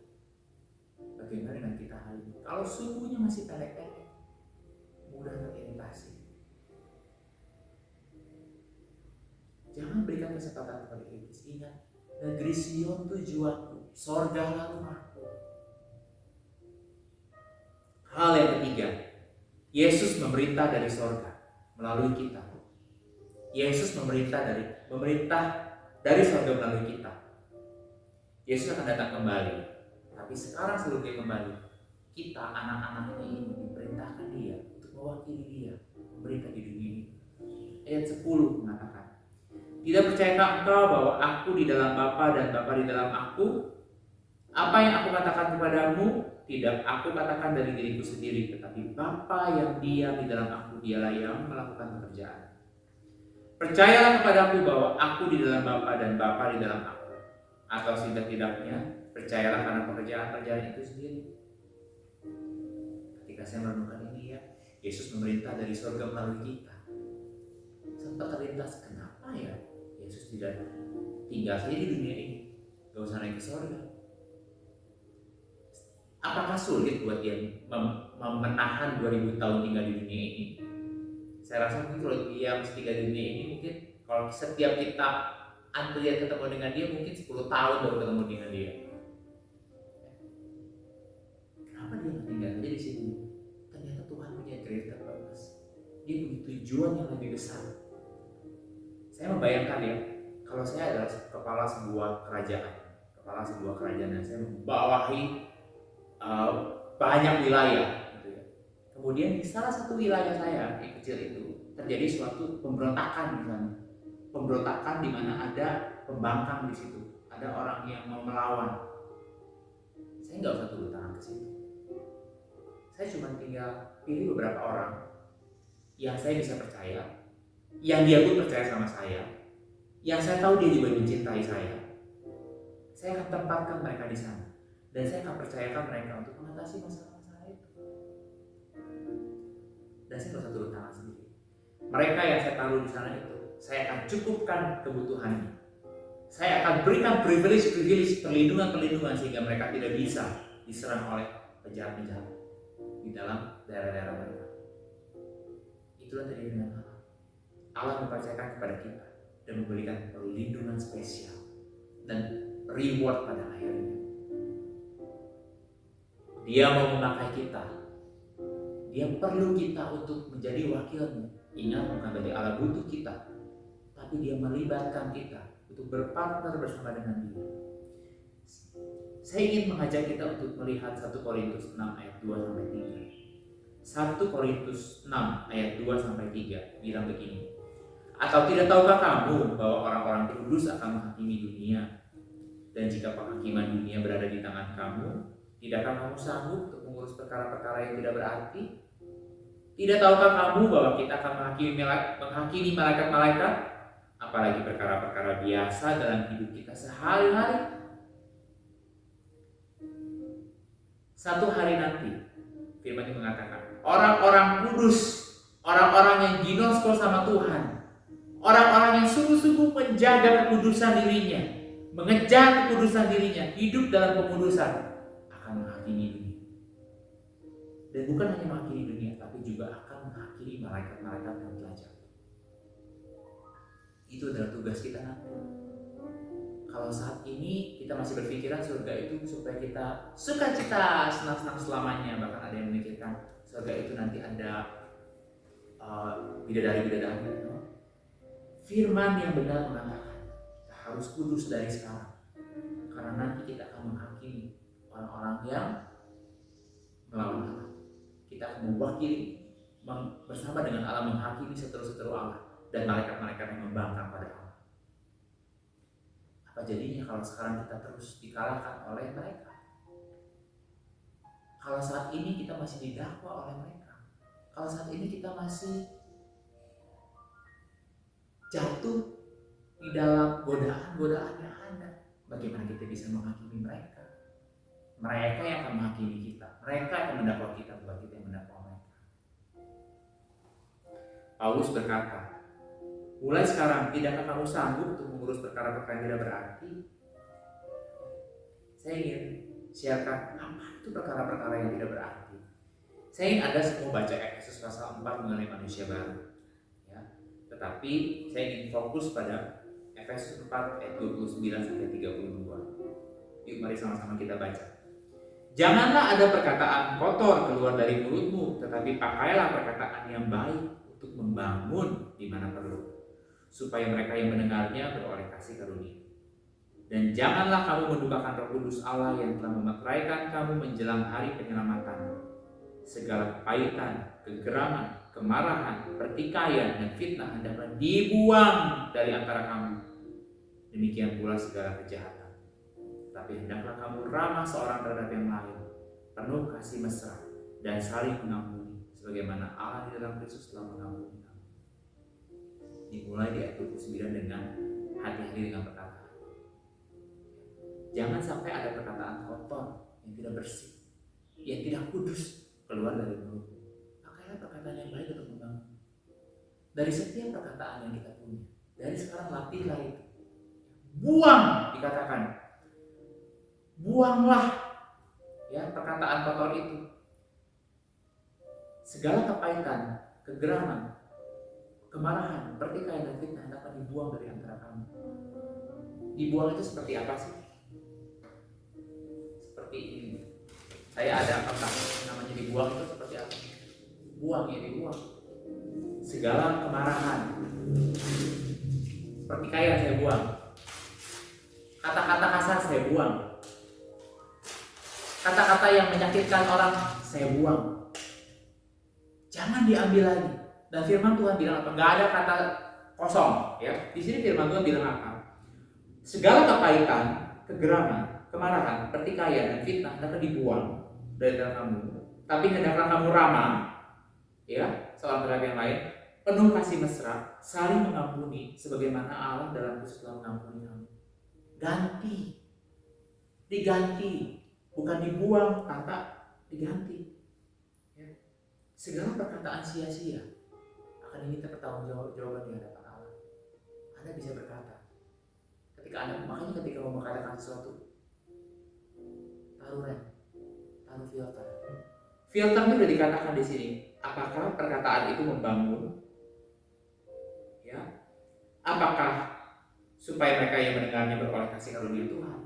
Bagaimana dengan kita hari ini? Kalau subuhnya masih pendek-pendek, mudah teriritasi. Jangan berikan kesempatan kepada iblis. Ingat, negeri Sion tujuanku, sorgalah rumahku. Hal yang ketiga, Yesus memerintah dari sorga melalui kita. Yesus memerintah dari sorga melalui kita. Yesus akan datang kembali. Tapi sekarang sebelum dia kembali, kita anak-anaknya ini diperintahkan dia untuk mewakili dia memberita di dunia ini. Ayat 10 mengatakan, tidak percayakah engkau bahwa aku di dalam Bapa dan Bapa di dalam aku? Apa yang aku katakan kepadamu, tidak aku katakan dari diriku sendiri, tetapi Bapa yang diam di dalam aku, dialah yang melakukan pekerjaan. Percayalah kepadaku bahwa aku di dalam Bapa dan Bapa di dalam aku. Atau setidak-tidaknya, percayalah karena pekerjaan-pekerjaan itu sendiri. Ketika saya merenungkan ini ya, Yesus memerintah dari surga melalui kita. Sempat terlintas, kenapa ya Yesus tidak tinggal saja di dunia ini, gak usah naik ke surga? Apakah sulit buat dia memenahan 2000 tahun tinggal di dunia ini? Saya rasa mungkin kalau dia mesti tinggal di dunia ini, mungkin kalau setiap kita antrian ketemu dengan dia, mungkin 10 tahun baru ketemu dengan dia. Kenapa dia nggak tinggal aja di sini? Ternyata Tuhan punya greater purpose. Dia punya tujuan yang lebih besar. Saya membayangkan ya, kalau saya adalah kepala sebuah kerajaan dan saya membawahi banyak wilayah, gitu ya. Kemudian di salah satu wilayah saya yang kecil itu terjadi suatu pemberontakan misalnya, pemberontakan di mana ada pembangkang di situ, ada orang yang mau melawan. Saya nggak usah turun tangan ke situ. Saya cuma tinggal pilih beberapa orang yang saya bisa percaya, yang dia pun percaya sama saya, yang saya tahu dia juga mencintai saya. Saya akan tempatkan mereka di sana. Dan saya akan percayakan mereka untuk mengatasi masalah-masalah itu. Dan saya nggak usah turun tangan sendiri. Mereka yang saya taruh di sana itu, saya akan cukupkan kebutuhannya. Saya akan berikan privilege, perlindungan sehingga mereka tidak bisa diserang oleh penjahat-penjahat di dalam daerah-daerah mereka. Itulah terjadi dengan Allah. Allah mempercayakan kepada kita dan memberikan perlindungan spesial dan reward pada akhirnya. Dia mau memakai kita. Dia perlu kita untuk menjadi wakilnya. Ingat, bukan berarti Allah butuh kita, tapi dia melibatkan kita untuk berpartner bersama dengan dia. Saya ingin mengajak kita untuk melihat 1 Korintus 6 ayat 2-3. 1 Korintus 6 ayat 2-3 bilang begini. Atau tidak tahukah kamu bahwa orang-orang kudus akan menghakimi dunia? Dan jika penghakiman dunia berada di tangan kamu, tidakkah kamu sanggup untuk mengurus perkara-perkara yang tidak berarti? Tidak tahukah kamu bahwa kita akan menghakimi malaikat-malaikat? Apalagi perkara-perkara biasa dalam hidup kita sehari-hari. Satu hari nanti, firman ini mengatakan, orang-orang kudus, orang-orang yang ginosko sama Tuhan, orang-orang yang sungguh-sungguh menjaga kekudusan dirinya, mengejar kekudusan dirinya, hidup dalam kekudusan, akan menghakimi dunia. Dan bukan hanya menghakimi dunia, tapi juga akan menghakimi malaikat-malaikat yang telah jatuh. Itu adalah tugas kita nanti. Kalau saat ini kita masih berpikiran surga itu supaya kita sukacita, senang-senang selamanya, bahkan ada yang memikirkan surga itu nanti ada bidadari-bidadari. Firman yang benar mengatakan kita harus kudus dari sekarang, karena nanti kita akan menghakimi orang-orang yang melawan Allah. Kita akan mewakili bersama dengan Allah menghakimi seteru-seteru Allah dan malaikat-malaikat yang membangkang pada Allah. Apa jadinya kalau sekarang kita terus dikalahkan oleh mereka? Kalau saat ini kita masih didakwa oleh mereka, kalau saat ini kita masih jatuh di dalam godaan-godaan yang ada, bagaimana kita bisa menghakimi mereka? Mereka yang akan menghakimi kita, mereka yang mendakwa kita, bukan kita yang mendakwa mereka. Paulus berkata, mulai sekarang tidakkah kamu sanggup untuk mengurus perkara-perkara yang tidak berarti? Saya ingin siarkan apa itu perkara-perkara yang tidak berarti. Saya ingin Anda semua baca Efesus pasal 4 mengenai manusia baru. Tetapi saya ingin fokus pada Efesus 4 ayat 29-32. Yuk mari sama-sama kita baca. Janganlah ada perkataan kotor keluar dari mulutmu, tetapi pakailah perkataan yang baik untuk membangun di mana perlu, supaya mereka yang mendengarnya beroleh kasih karunia. Dan janganlah kamu mendukakan Roh Kudus Allah yang telah memeteraikan kamu menjelang hari penyelamatan. Segala kepahitan, kegeraman, kemarahan, pertikaian, dan fitnah hendaklah dibuang dari antara kamu. Demikian pula segala kejahatan. Tetapi Tetapi hendaklah kamu ramah seorang terhadap yang lain, penuh kasih mesra, dan saling mengampuni, sebagaimana Allah di dalam Kristus telah mengampuni kamu. Dimulai di ayat 29 dengan hati-hati dengan perkataan. Jangan sampai ada perkataan kotor yang tidak bersih, yang tidak kudus keluar dari mulut. Pakailah perkataan yang baik untuk membangun. Dari setiap perkataan yang kita punya, dari sekarang latihlah itu. Buang, dikatakan. Buanglah ya perkataan kotor itu. Segala kepahitan, kegeraman, kemarahan, pertikaian dan fitnah dapat dibuang dari antara kamu. Dibuang itu seperti apa sih? Seperti ini. Saya ada kata namanya dibuang itu seperti apa? Buang ya dibuang. Segala kemarahan, pertikaian saya buang. Kata-kata kasar saya buang. Kata-kata yang menyakitkan orang saya buang. Jangan diambil lagi. Dan firman Tuhan bilang apa? Nggak ada kata kosong. Ya, di sini firman Tuhan bilang apa? Segala kepahitan, kegeraman, kemarahan, pertikaian dan fitnah dapat dibuang dari dalam kamu. Tapi hendaklah kamu ramah, ya, seorang terhadap yang lain, penuh kasih mesra, saling mengampuni, sebagaimana Allah dalam Kristus telah mengampuni kamu. Ganti, diganti, bukan dibuang, kata diganti. Ya. Segala perkataan sia-sia akan diminta pertanggungjawaban di hadapan Allah. Anda bisa berkata, makanya ketika mau mengatakan sesuatu, taruh rem, taruh filter. Filter itu sudah dikatakan di sini. Apakah perkataan itu membangun? Ya, apakah supaya mereka yang mendengarnya beroleh kasih karunia Tuhan?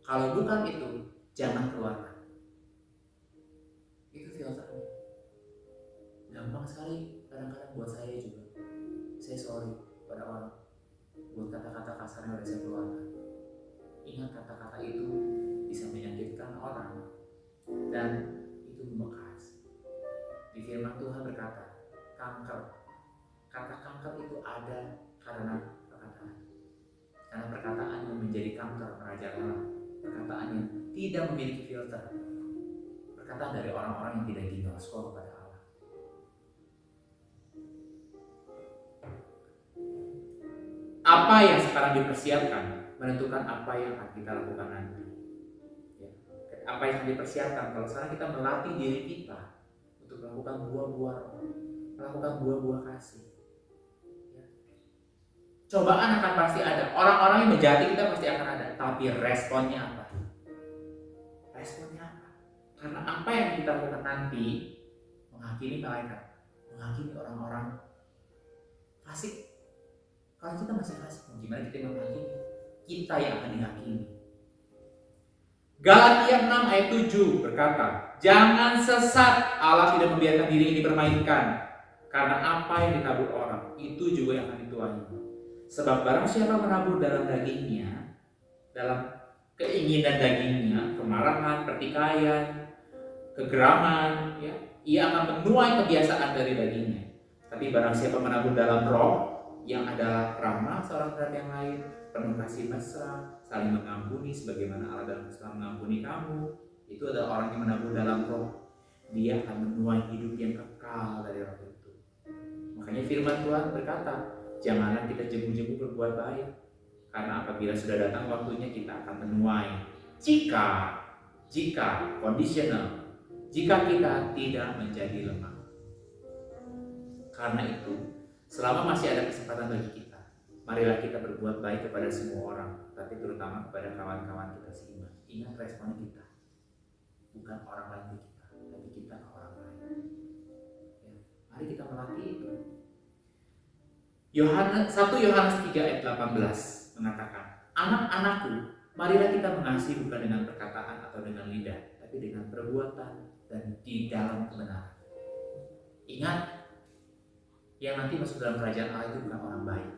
Kalau bukan itu, jangan keluarkan. Itu filternya. Gampang sekali kadang-kadang buat saya juga. Saya sorry pada orang buat kata-kata kasar yang udah saya keluarkan. Ingat, kata-kata itu bisa menyakitkan orang dan itu membekas. Di firman Tuhan berkata, kanker. Kata kanker itu ada karena perkataan. Karena perkataan yang menjadi kanker merajalela. Perkataan yang tidak memiliki filter. Perkataan dari orang-orang yang tidak ginosko kepada Allah. Apa yang sekarang dipersiapkan menentukan apa yang akan kita lakukan nanti. Ya. Apa yang dipersiapkan kalau sekarang kita melatih diri kita untuk melakukan buah-buah kasih. Ya. Cobaan akan pasti ada. Orang-orang yang menjati kita pasti akan ada. Tapi responnya apa? Responnya apa? Karena apa yang kita lakukan nanti menghakimi malaikat, menghakimi orang-orang fasik. Kalau kita masih fasik, gimana kita menghakimi? Kita yang akan dihakimi. Galatia 6 ayat 7 berkata, jangan sesat, Allah tidak membiarkan dirinya dipermainkan. Karena apa yang ditabur orang, itu juga yang akan dituai. Sebab barang siapa menabur dalam dagingnya, dalam keinginan dagingnya, kemarahan, pertikaian, kegeraman, ya, ia akan menuai kebiasaan dari dagingnya. Tapi barang siapa menabur dalam roh, yang adalah ramah seorang terhadap yang lain, penuh kasih mesra, saling mengampuni sebagaimana Allah dalam Kristus mengampuni kamu, itu adalah orang yang menabur dalam roh. Dia akan menuai hidup yang kekal dari roh itu. Makanya firman Tuhan berkata, janganlah kita jemu-jemu berbuat baik, karena apabila sudah datang waktunya kita akan menuai. Jika conditional, jika kita tidak menjadi lemah. Karena itu, selama masih ada kesempatan bagi kita, marilah kita berbuat baik kepada semua orang, tapi terutama kepada kawan-kawan kita seiman. Ingat respon kita, bukan orang lain ke kita, tapi kita ke orang lain. Ya, mari kita melatih itu. 1 Yohanes 3 ayat 18 mengatakan, anak-anakku, marilah kita mengasihi bukan dengan perkataan atau dengan lidah, tapi dengan perbuatan dan di dalam kebenaran. Ingat, yang nanti masuk dalam kerajaan Allah itu bukan orang baik.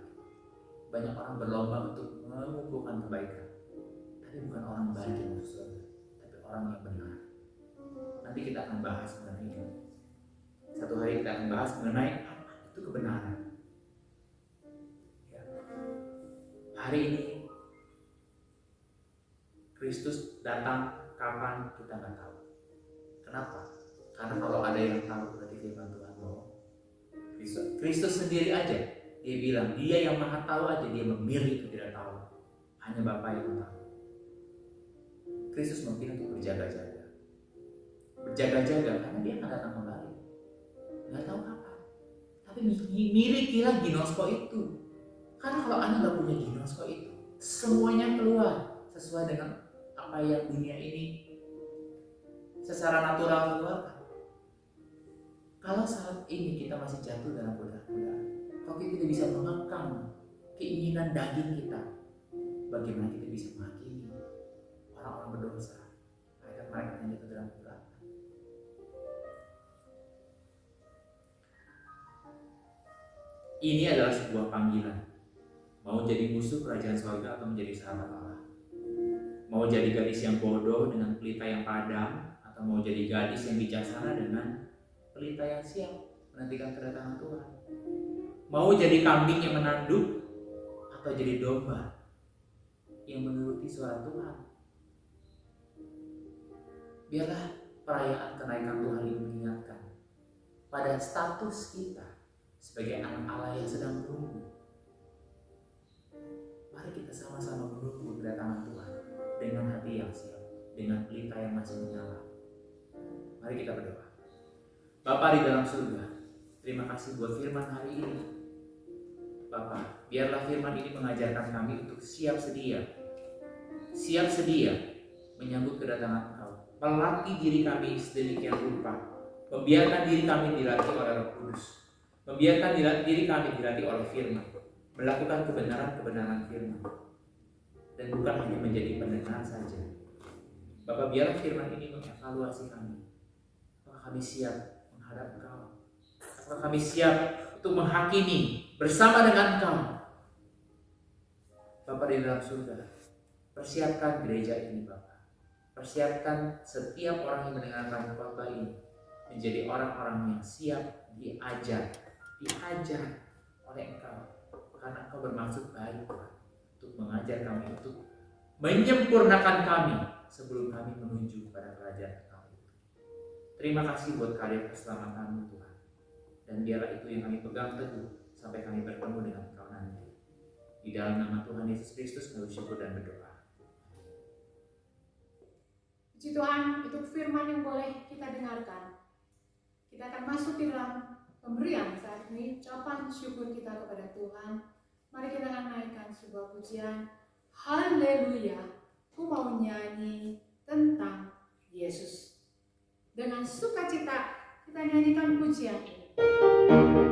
Banyak orang berlomba untuk mengumpulkan kebaikan, tapi bukan orang baik yang masuk surga, tapi orang yang benar. Nanti kita akan bahas mengenai itu. Satu hari kita akan bahas mengenai apa itu kebenaran. Ya. Hari ini Kristus datang kapan kita nggak tahu. Kenapa? Karena kalau ada yang tahu berarti firman Tuhan bahwa Kristus sendiri aja dia bilang dia yang maha tahu aja dia memilih ketidaktahuan. Hanya Bapa yang tahu. Kristus mungkin untuk berjaga-jaga karena dia akan datang kembali. Nggak tahu kapan. Tapi milikilah ginosko itu. Karena kalau Anda nggak punya ginosko itu, semuanya keluar sesuai dengan apa yang dunia ini secara natural keluarkan. Kalau saat ini kita masih jatuh dalam godaan, kalau kita tidak bisa mengekang keinginan daging kita, bagaimana kita bisa menghakimi orang-orang berdosa, mereka yang jatuh dalam godaan? Ini adalah sebuah panggilan. Mau jadi musuh kerajaan surga atau menjadi sahabat Allah. Mau jadi gadis yang bodoh dengan pelita yang padam, atau mau jadi gadis yang bijaksana dengan pelita yang siap menantikan kedatangan Tuhan. Mau jadi kambing yang menanduk atau jadi domba yang menuruti suara Tuhan. Biarlah perayaan kenaikan Tuhan ini mengingatkan pada status kita sebagai anak Allah yang sedang menunggu. Mari kita sama-sama menunggu kedatangan Tuhan dengan hati yang siap, dengan pelita yang masih menyala. Mari kita berdoa. Bapa di dalam surga, terima kasih buat firman hari ini. Bapa, biarlah firman ini mengajarkan kami untuk siap sedia menyambut kedatangan Engkau. Pelatih diri kami sedemikian rupa, membiarkan diri kami dilatih oleh Roh Kudus, membiarkan diri kami dilatih oleh firman, melakukan kebenaran firman, dan bukan hanya menjadi pendengar saja. Bapa, biarlah firman ini mengevaluasi kami. Apakah kami siap menghadap Engkau? Apakah kami siap untuk menghakimi bersama dengan Engkau? Bapa di dalam surga, persiapkan gereja ini Bapa. Persiapkan setiap orang yang mendengarkan khotbah ini menjadi orang-orang yang siap diajar oleh Engkau. Karena Engkau bermaksud baik Tuhan, untuk mengajar kami, untuk menyempurnakan kami sebelum kami menuju pada kerajaan Engkau. Terima kasih buat karya keselamatan Tuhan. Dan biarlah itu yang kami pegang teguh sampai kami bertemu dengan Engkau nanti. Di dalam nama Tuhan Yesus Kristus kami bersyukur dan berdoa. Puji Tuhan, itu firman yang boleh kita dengarkan. Kita akan masuk di dalam pemberian saat ini, ucapan syukur kita kepada Tuhan. Mari kita akan naikkan sebuah pujian. Haleluya, ku mau nyanyi tentang Yesus. Dengan sukacita kita nyanyikan pujian ini. Haleluya,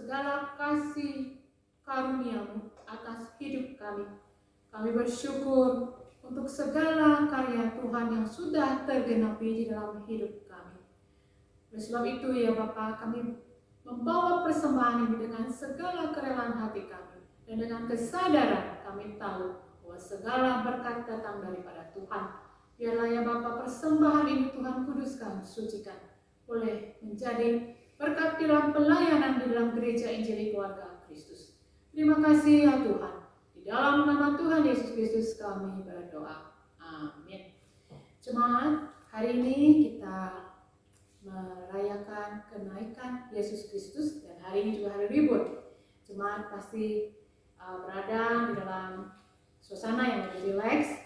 segala kasih karunia-Mu atas hidup kami. Kami bersyukur untuk segala karya Tuhan yang sudah tergenapi di dalam hidup kami. Oleh sebab itu ya Bapa, kami membawa persembahan ini dengan segala kerelaan hati kami. Dan dengan kesadaran kami tahu bahwa segala berkat datang daripada Tuhan. Biarlah ya Bapa, persembahan ini Tuhan kuduskan, sucikan, boleh menjadi berkat di dalam pelayanan di dalam gereja Injili Keluarga Kristus. Terima kasih ya Tuhan. Di dalam nama Tuhan Yesus Kristus kami berdoa. Amin. Jemaat, hari ini kita merayakan kenaikan Yesus Kristus dan hari ini juga hari libur. Jemaat pasti berada di dalam suasana yang lebih rileks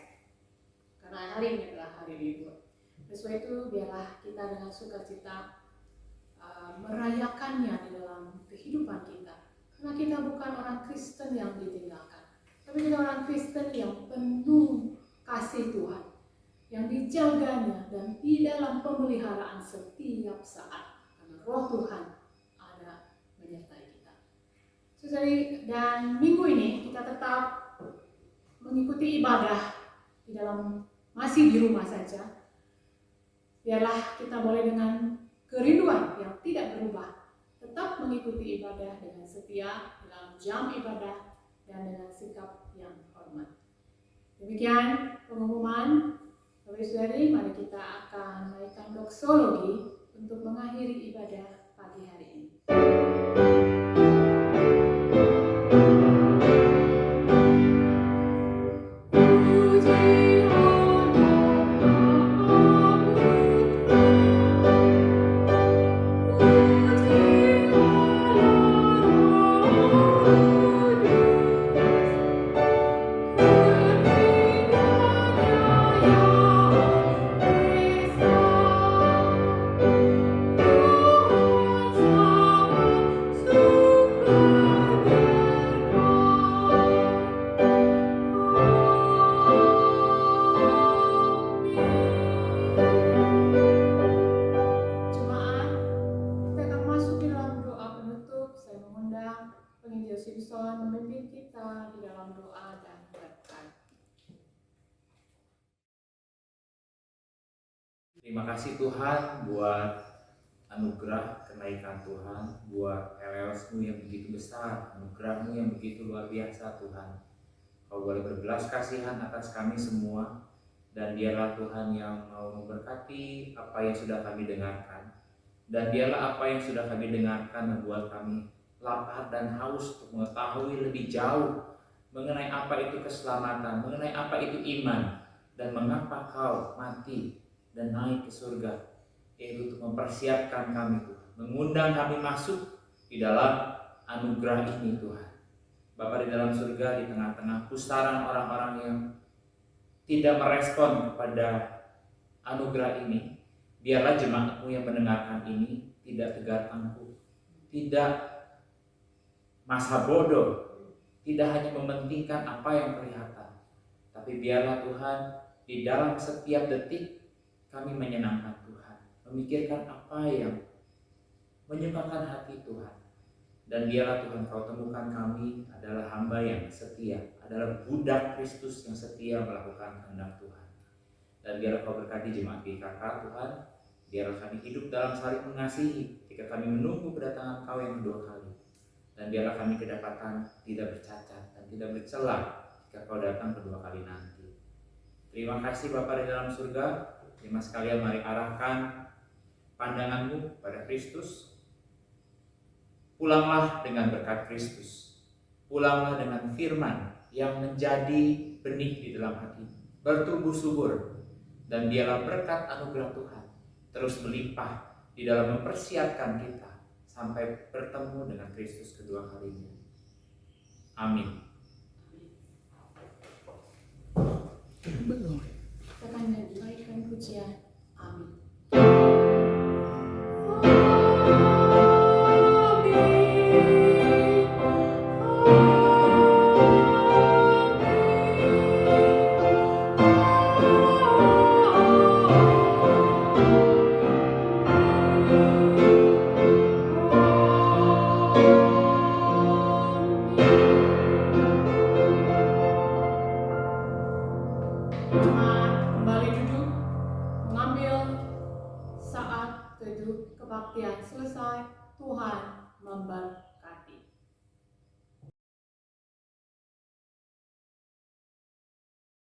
karena hari ini adalah hari libur. Oleh sebab itu biarlah kita dengan sukacita merayakannya di dalam kehidupan kita. Karena kita bukan orang Kristen yang ditinggalkan, tapi kita orang Kristen yang penuh kasih Tuhan, yang dijaganya dan di dalam pemeliharaan setiap saat. Karena roh Tuhan ada menyertai kita. Saudari, dan minggu ini kita tetap mengikuti ibadah di dalam masih di rumah saja. Biarlah kita boleh dengan kerinduan yang tidak berubah tetap mengikuti ibadah dengan setia dalam jam ibadah dan dengan sikap yang hormat. Demikian pengumuman. Saudari, mari kita akan menaikkan doksologi untuk mengakhiri ibadah pagi hari ini. Terima kasih Tuhan buat anugerah kenaikan Tuhan, buat LLS-Mu yang begitu besar, anugerah-Mu yang begitu luar biasa Tuhan. Kau boleh berbelas kasihan atas kami semua, dan dialah Tuhan yang mau memberkati apa yang sudah kami dengarkan, dan dialah apa yang sudah kami dengarkan membuat kami lapar dan haus untuk mengetahui lebih jauh mengenai apa itu keselamatan, mengenai apa itu iman, dan mengapa Kau mati dan naik ke surga, yaitu untuk mempersiapkan kami Tuhan, mengundang kami masuk di dalam anugerah ini Tuhan. Bapa di dalam surga, di tengah-tengah pusaran orang-orang yang tidak merespon kepada anugerah ini, biarlah jemaat-Mu yang mendengarkan ini tidak tegar tangguh, tidak masa bodoh, tidak hanya mementingkan apa yang kelihatan, tapi biarlah Tuhan di dalam setiap detik kami menyenangkan Tuhan, memikirkan apa yang menyukakan hati Tuhan. Dan biarlah Tuhan Kau temukan kami adalah hamba yang setia, adalah budak Kristus yang setia melakukan kehendak Tuhan. Dan biarlah Kau berkati jemaat GKK Tuhan, biarlah kami hidup dalam saling mengasihi ketika kami menunggu kedatangan Kau yang kedua kali. Dan biarlah kami kedapatan tidak bercacat dan tidak bercela ketika Kau datang kedua kali nanti. Terima kasih Bapa di dalam surga. Jemaat sekalian, mari arahkan pandangan-Mu pada Kristus. Pulanglah dengan berkat Kristus. Pulanglah dengan firman yang menjadi benih di dalam hati, bertumbuh subur, dan biarlah berkat anugerah Tuhan terus melimpah di dalam mempersiapkan kita sampai bertemu dengan Kristus kedua kalinya. Amin. Kita akan menaikkan pujian. Amin. Jemaat kembali duduk, mengambil saat teduh kebaktian selesai. Tuhan memberkati.